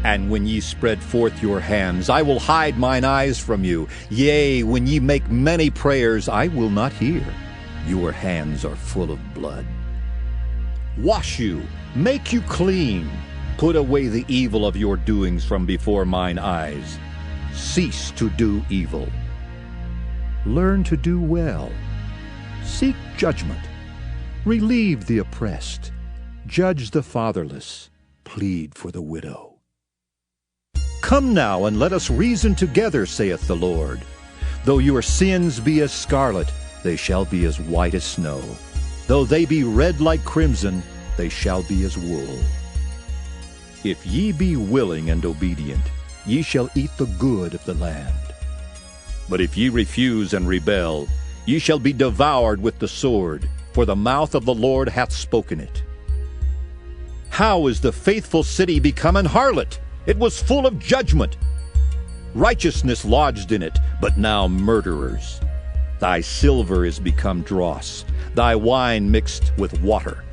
G: And when ye spread forth your hands, I will hide mine eyes from you. Yea, when ye make many prayers, I will not hear. Your hands are full of blood. Wash you, make you clean. Put away the evil of your doings from before mine eyes. Cease to do evil. Learn to do well. Seek judgment. Relieve the oppressed. Judge the fatherless. Plead for the widow. Come now, and let us reason together, saith the Lord. Though your sins be as scarlet, they shall be as white as snow. Though they be red like crimson, they shall be as wool. If ye be willing and obedient, ye shall eat the good of the land. But if ye refuse and rebel, ye shall be devoured with the sword, for the mouth of the Lord hath spoken it. How is the faithful city become an harlot? It was full of judgment. Righteousness lodged in it, but now murderers. Thy silver is become dross, thy wine mixed with water.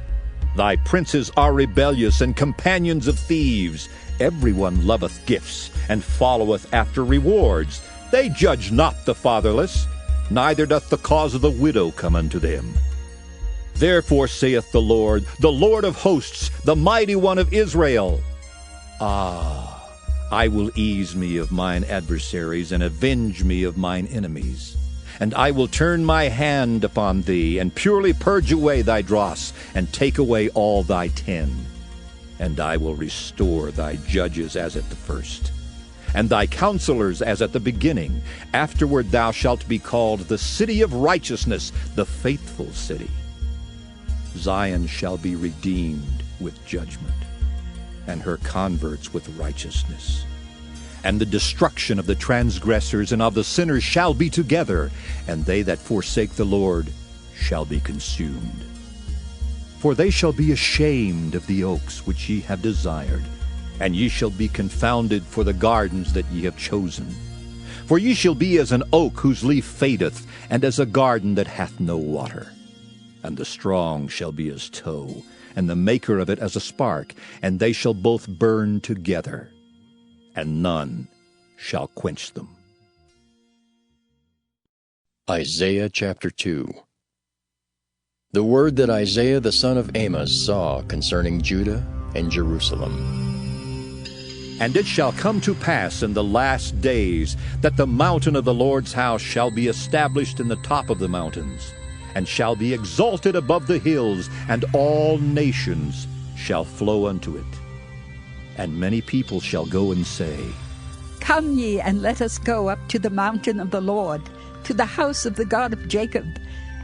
G: Thy princes are rebellious and companions of thieves. Everyone loveth gifts, and followeth after rewards. They judge not the fatherless, neither doth the cause of the widow come unto them. Therefore saith the Lord of hosts, the mighty one of Israel, Ah, I will ease me of mine adversaries, and avenge me of mine enemies. And I will turn my hand upon thee, and purely purge away thy dross, and take away all thy tin. And I will restore thy judges as at the first, and thy counselors as at the beginning. Afterward thou shalt be called the city of righteousness, the faithful city. Zion shall be redeemed with judgment, and her converts with righteousness. And the destruction of the transgressors and of the sinners shall be together, and they that forsake the Lord shall be consumed. For they shall be ashamed of the oaks which ye have desired, and ye shall be confounded for the gardens that ye have chosen. For ye shall be as an oak whose leaf fadeth, and as a garden that hath no water. And the strong shall be as tow, and the maker of it as a spark, and they shall both burn together, and none shall quench them.
A: Isaiah chapter 2. The word that Isaiah the son of Amos saw concerning Judah and Jerusalem.
G: And it shall come to pass in the last days that the mountain of the Lord's house shall be established in the top of the mountains, and shall be exalted above the hills, and all nations shall flow unto it. And many people shall go and say,
H: Come ye, and let us go up to the mountain of the Lord, to the house of the God of Jacob,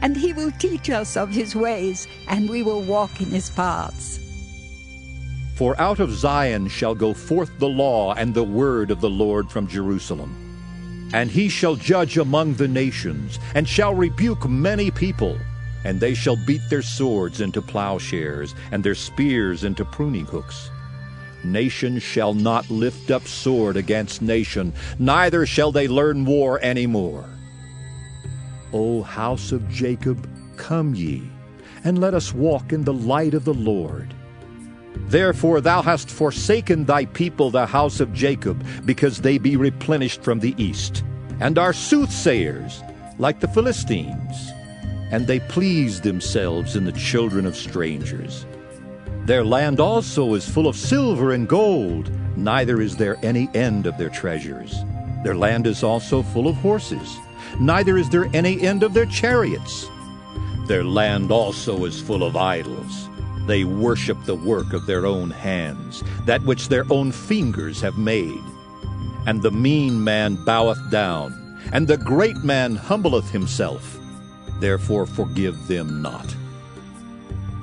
H: and he will teach us of his ways, and we will walk in his paths.
G: For out of Zion shall go forth the law and the word of the Lord from Jerusalem. And he shall judge among the nations, and shall rebuke many people. And they shall beat their swords into plowshares, and their spears into pruning hooks. Nation shall not lift up sword against nation, neither shall they learn war any more. O house of Jacob, come ye, and let us walk in the light of the Lord. Therefore thou hast forsaken thy people, the house of Jacob, because they be replenished from the east, and are soothsayers, like the Philistines. And they please themselves in the children of strangers. Their land also is full of silver and gold, neither is there any end of their treasures. Their land is also full of horses, neither is there any end of their chariots. Their land also is full of idols. They worship the work of their own hands, that which their own fingers have made. And the mean man boweth down, and the great man humbleth himself. Therefore forgive them not.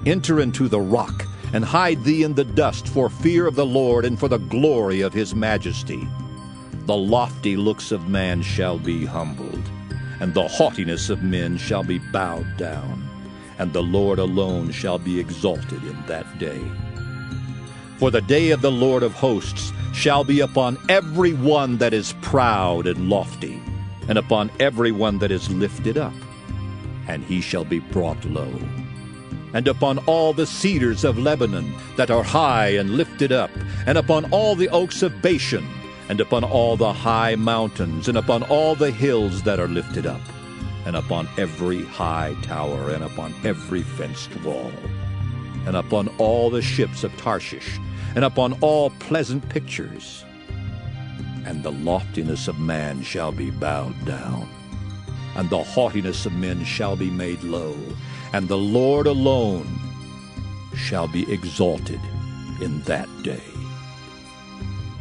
G: Enter into the rock, and hide thee in the dust for fear of the Lord and for the glory of his majesty. The lofty looks of man shall be humbled, and the haughtiness of men shall be bowed down. And the Lord alone shall be exalted in that day. For the day of the Lord of hosts shall be upon every one that is proud and lofty, and upon every one that is lifted up, and he shall be brought low. And upon all the cedars of Lebanon that are high and lifted up, and upon all the oaks of Bashan, and upon all the high mountains, and upon all the hills that are lifted up, and upon every high tower, and upon every fenced wall, and upon all the ships of Tarshish, and upon all pleasant pictures. And the loftiness of man shall be bowed down, and the haughtiness of men shall be made low, and the Lord alone shall be exalted in that day.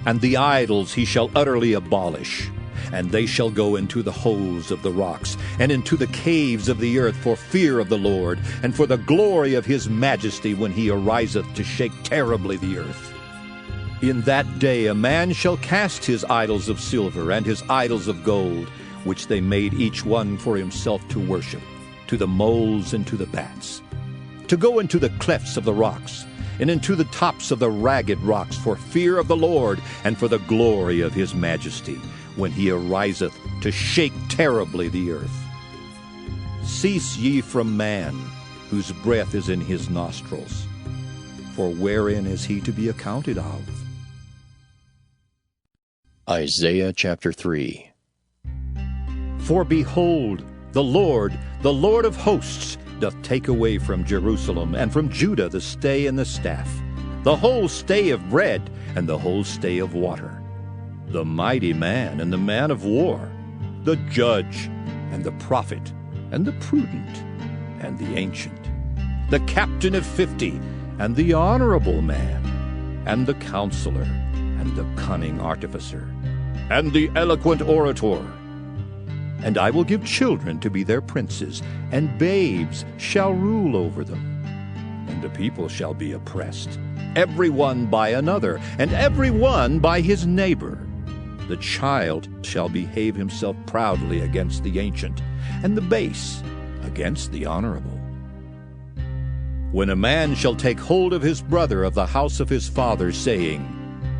G: And the idols he shall utterly abolish, and they shall go into the holes of the rocks, and into the caves of the earth for fear of the Lord, and for the glory of his majesty when he ariseth to shake terribly the earth. In that day a man shall cast his idols of silver and his idols of gold, which they made each one for himself to worship, to the moles and to the bats, to go into the clefts of the rocks, and into the tops of the ragged rocks for fear of the Lord, and for the glory of his majesty, when he ariseth to shake terribly the earth. Cease ye from man, whose breath is in his nostrils, for wherein is he to be accounted of?
A: Isaiah chapter 3.
G: For behold, the Lord of hosts, doth take away from Jerusalem and from Judah the stay and the staff, the whole stay of bread and the whole stay of water, the mighty man and the man of war, the judge and the prophet and the prudent and the ancient, the captain of 50 and the honorable man, and the counselor and the cunning artificer, and the eloquent orator. And I will give children to be their princes, and babes shall rule over them. And the people shall be oppressed, every one by another, and every one by his neighbor. The child shall behave himself proudly against the ancient, and the base against the honorable. When a man shall take hold of his brother of the house of his father, saying,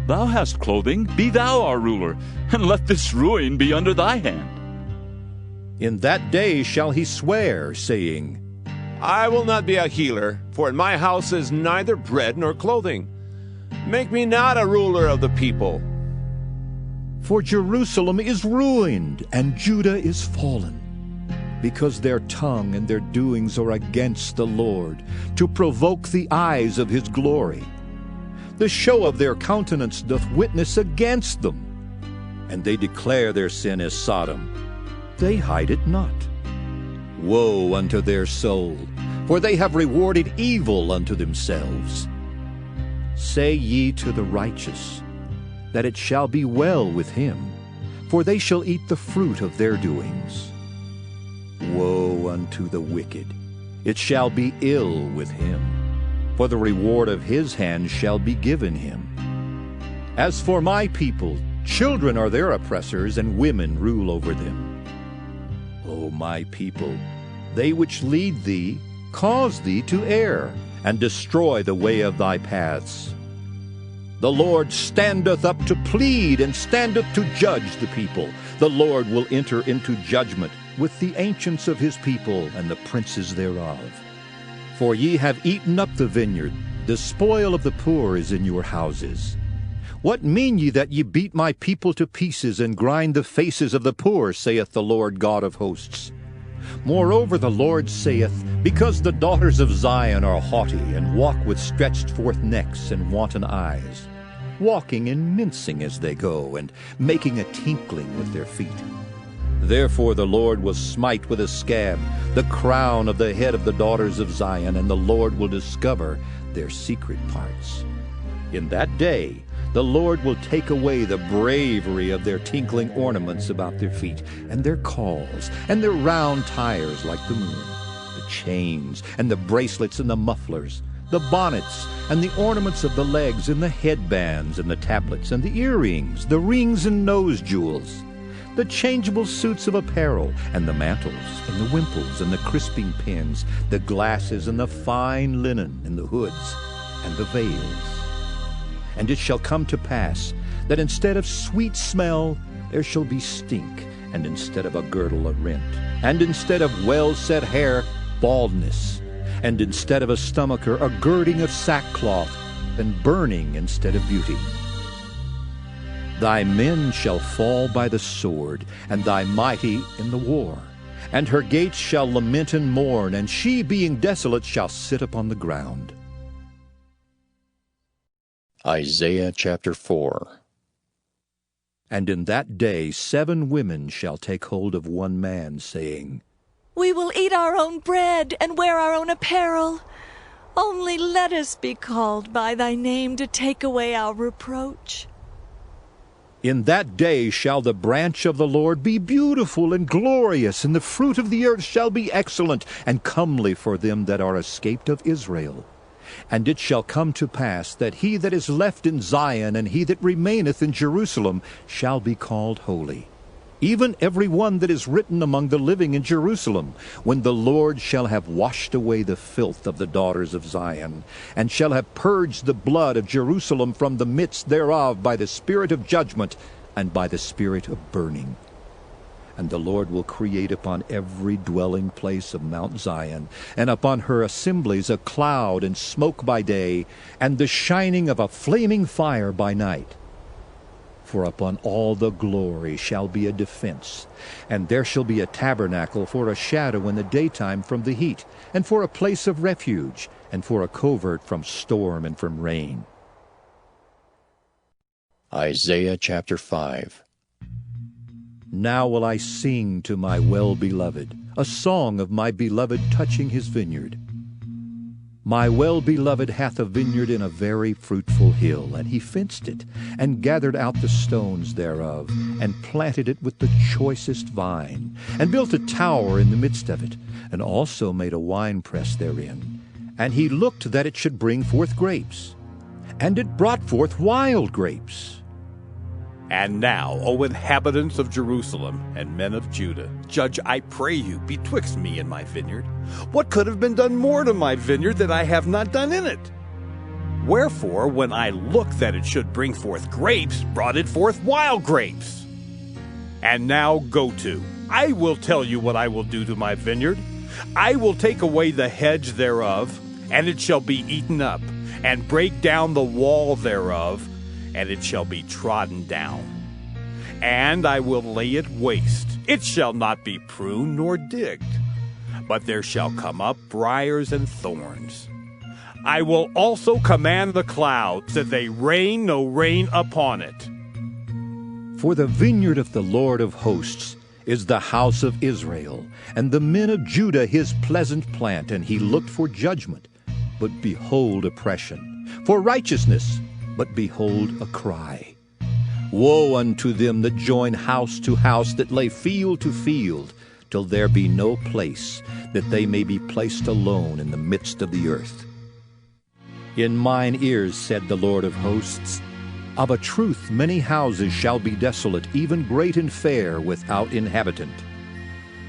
I: Thou hast clothing, be thou our ruler, and let this ruin be under thy hand.
G: In that day shall he swear, saying,
J: I will not be a healer, for in my house is neither bread nor clothing. Make me not a ruler of the people.
G: For Jerusalem is ruined, and Judah is fallen, because their tongue and their doings are against the Lord, to provoke the eyes of his glory. The show of their countenance doth witness against them, and they declare their sin as Sodom. They hide it not. Woe unto their soul, for they have rewarded evil unto themselves. Say ye to the righteous, that it shall be well with him, for they shall eat the fruit of their doings. Woe unto the wicked, it shall be ill with him, for the reward of his hand shall be given him. As for my people, children are their oppressors, and women rule over them. O my people, they which lead thee cause thee to err, and destroy the way of thy paths. The Lord standeth up to plead, and standeth to judge the people. The Lord will enter into judgment with the ancients of his people, and the princes thereof. For ye have eaten up the vineyard, the spoil of the poor is in your houses. What mean ye that ye beat my people to pieces, and grind the faces of the poor, saith the Lord God of hosts? Moreover the Lord saith, Because the daughters of Zion are haughty, and walk with stretched forth necks and wanton eyes, walking and mincing as they go, and making a tinkling with their feet. Therefore the Lord will smite with a scab the crown of the head of the daughters of Zion, and the Lord will discover their secret parts. In that day the Lord will take away the bravery of their tinkling ornaments about their feet, and their cauls, and their round tires like the moon, the chains, and the bracelets, and the mufflers, the bonnets, and the ornaments of the legs, and the headbands, and the tablets, and the earrings, the rings and nose jewels, the changeable suits of apparel, and the mantles, and the wimples, and the crisping pins, the glasses, and the fine linen, and the hoods, and the veils. And it shall come to pass that instead of sweet smell there shall be stink, and instead of a girdle a rent, and instead of well-set hair baldness, and instead of a stomacher a girding of sackcloth, and burning instead of beauty. Thy men shall fall by the sword, and thy mighty in the war. And her gates shall lament and mourn, and she, being desolate, shall sit upon the ground.
A: Isaiah chapter 4.
G: And in that day 7 women shall take hold of one man, saying,
K: We will eat our own bread and wear our own apparel. Only let us be called by thy name to take away our reproach.
G: In that day shall the branch of the Lord be beautiful and glorious, and the fruit of the earth shall be excellent and comely for them that are escaped of Israel. And it shall come to pass that he that is left in Zion and he that remaineth in Jerusalem shall be called holy, even every one that is written among the living in Jerusalem, when the Lord shall have washed away the filth of the daughters of Zion, and shall have purged the blood of Jerusalem from the midst thereof by the spirit of judgment and by the spirit of burning. And the Lord will create upon every dwelling place of Mount Zion, and upon her assemblies, a cloud and smoke by day, and the shining of a flaming fire by night. For upon all the glory shall be a defense, and there shall be a tabernacle for a shadow in the daytime from the heat, and for a place of refuge, and for a covert from storm and from rain.
A: Isaiah chapter 5.
G: Now will I sing to my well-beloved, a song of my beloved touching his vineyard. My well-beloved hath a vineyard in a very fruitful hill, and he fenced it, and gathered out the stones thereof, and planted it with the choicest vine, and built a tower in the midst of it, and also made a winepress therein. And he looked that it should bring forth grapes, and it brought forth wild grapes. And now, O inhabitants of Jerusalem and men of Judah, judge, I pray you, betwixt me and my vineyard. What could have been done more to my vineyard that I have not done in it? Wherefore, when I looked that it should bring forth grapes, brought it forth wild grapes. And now go to. I will tell you what I will do to my vineyard. I will take away the hedge thereof, and it shall be eaten up, and break down the wall thereof, and it shall be trodden down. And I will lay it waste. It shall not be pruned nor digged, but there shall come up briars and thorns. I will also command the clouds, that they rain no rain upon it. For the vineyard of the Lord of hosts is the house of Israel, and the men of Judah his pleasant plant, and he looked for judgment, but behold oppression, for righteousness, but behold a cry. Woe unto them that join house to house, that lay field to field, till there be no place, that they may be placed alone in the midst of the earth. In mine ears said the Lord of hosts, of a truth many houses shall be desolate, even great and fair, without inhabitant.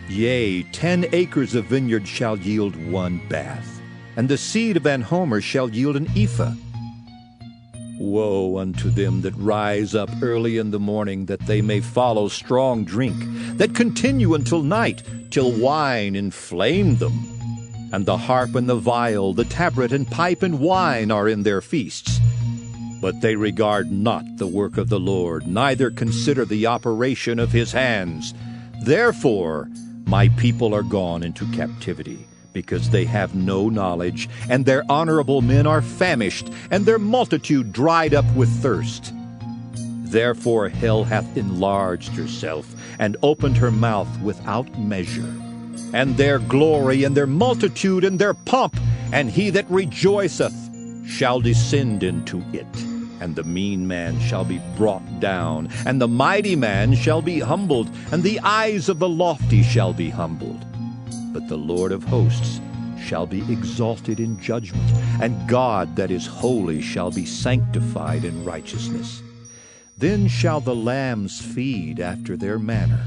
G: Yea, 10 acres of vineyard shall yield 1 bath, and the seed of an homer shall yield an ephah. Woe unto them that rise up early in the morning, that they may follow strong drink, that continue until night, till wine inflame them. And the harp and the viol, the tabret and pipe and wine are in their feasts. But they regard not the work of the Lord, neither consider the operation of his hands. Therefore my people are gone into captivity, because they have no knowledge, and their honorable men are famished, and their multitude dried up with thirst. Therefore hell hath enlarged herself, and opened her mouth without measure. And their glory, and their multitude, and their pomp, and he that rejoiceth shall descend into it. And the mean man shall be brought down, and the mighty man shall be humbled, and the eyes of the lofty shall be humbled. But the Lord of hosts shall be exalted in judgment, and God that is holy shall be sanctified in righteousness. Then shall the lambs feed after their manner,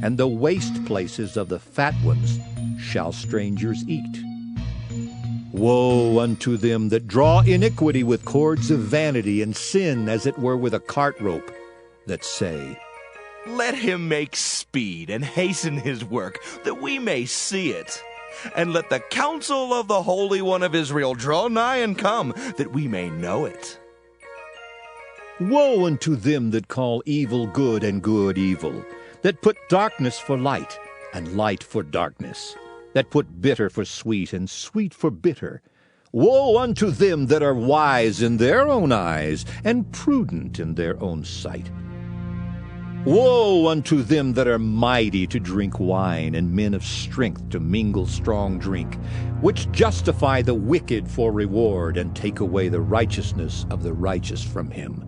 G: and the waste places of the fat ones shall strangers eat. Woe unto them that draw iniquity with cords of vanity, and sin as it were with a cart rope, that say,
L: Let him make speed and hasten his work, that we may see it. And let the counsel of the Holy One of Israel draw nigh and come, that we may know it.
G: Woe unto them that call evil good and good evil, that put darkness for light and light for darkness, that put bitter for sweet and sweet for bitter. Woe unto them that are wise in their own eyes, and prudent in their own sight. Woe unto them that are mighty to drink wine, and men of strength to mingle strong drink, which justify the wicked for reward, and take away the righteousness of the righteous from him.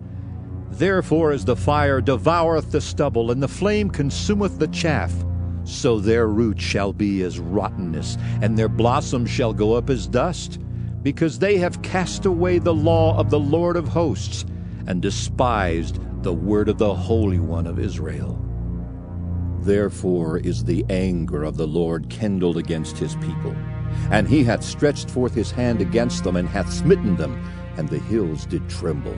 G: Therefore as the fire devoureth the stubble, and the flame consumeth the chaff, so their root shall be as rottenness, and their blossom shall go up as dust, because they have cast away the law of the Lord of hosts, and despised the word of the Holy One of Israel. Therefore is the anger of the Lord kindled against his people, and he hath stretched forth his hand against them, and hath smitten them, and the hills did tremble,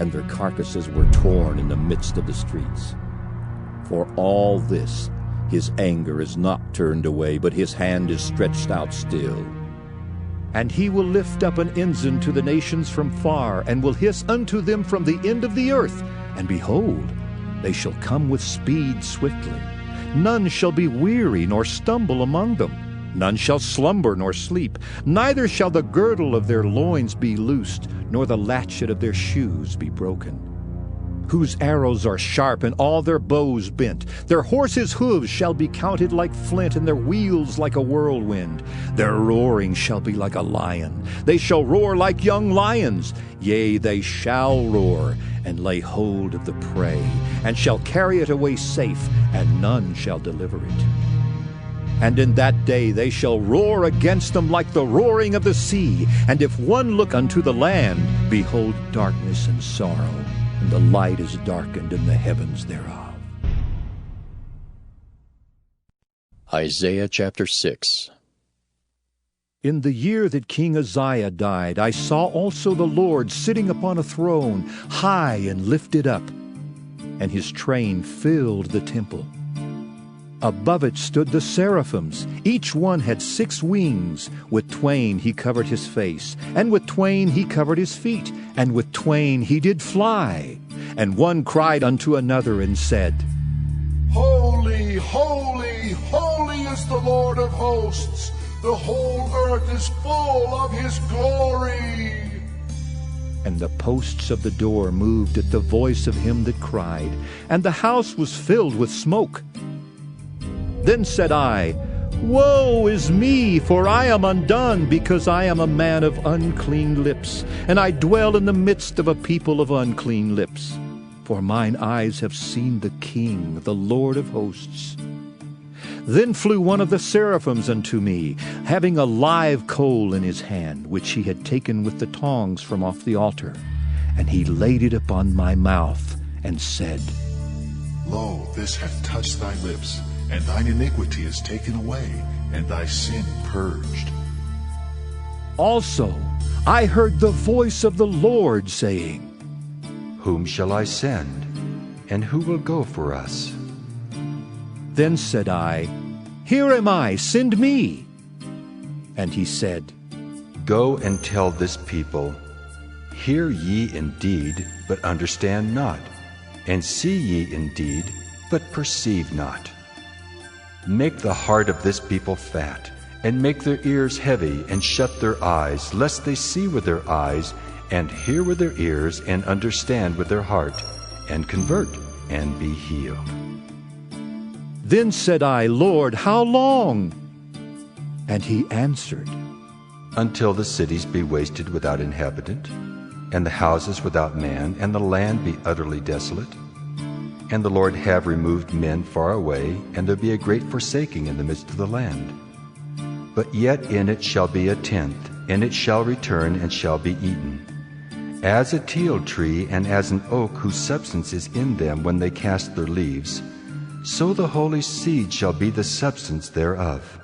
G: and their carcasses were torn in the midst of the streets. For all this his anger is not turned away, but his hand is stretched out still. And he will lift up an ensign to the nations from far, and will hiss unto them from the end of the earth. And behold, they shall come with speed swiftly. None shall be weary nor stumble among them. None shall slumber nor sleep. Neither shall the girdle of their loins be loosed, nor the latchet of their shoes be broken. Whose arrows are sharp, and all their bows bent. Their horses' hooves shall be counted like flint, and their wheels like a whirlwind. Their roaring shall be like a lion. They shall roar like young lions. Yea, they shall roar, and lay hold of the prey, and shall carry it away safe, and none shall deliver it. And in that day they shall roar against them like the roaring of the sea. And if one look unto the land, behold darkness and sorrow, and the light is darkened in the heavens thereof.
A: Isaiah chapter 6.
G: In the year that King Uzziah died, I saw also the Lord sitting upon a throne, high and lifted up, and his train filled the temple. Above it stood the seraphims. Each one had 6 wings. With twain he covered his face, and with twain he covered his feet, and with twain he did fly. And one cried unto another and said,
M: Holy, holy, holy is the Lord of hosts. The whole earth is full of his glory.
G: And the posts of the door moved at the voice of him that cried, and the house was filled with smoke. Then said I, Woe is me, for I am undone, because I am a man of unclean lips, and I dwell in the midst of a people of unclean lips. For mine eyes have seen the King, the Lord of hosts. Then flew one of the seraphims unto me, having a live coal in his hand, which he had taken with the tongs from off the altar. And he laid it upon my mouth, and said,
M: Lo, this hath touched thy lips, and thine iniquity is taken away, and thy sin purged.
G: Also I heard the voice of the Lord saying,
N: Whom shall I send, and who will go for us?
G: Then said I, Here am I, send me. And he said,
N: Go and tell this people, Hear ye indeed, but understand not, and see ye indeed, but perceive not. Make the heart of this people fat, and make their ears heavy, and shut their eyes, lest they see with their eyes, and hear with their ears, and understand with their heart, and convert, and be healed.
G: Then said I, Lord, how long? And he answered,
N: Until the cities be wasted without inhabitant, and the houses without man, and the land be utterly desolate, and the Lord have removed men far away, and there be a great forsaking in the midst of the land. But yet in it shall be a tenth, and it shall return and shall be eaten. As a teil tree and as an oak whose substance is in them when they cast their leaves, so the holy seed shall be the substance thereof.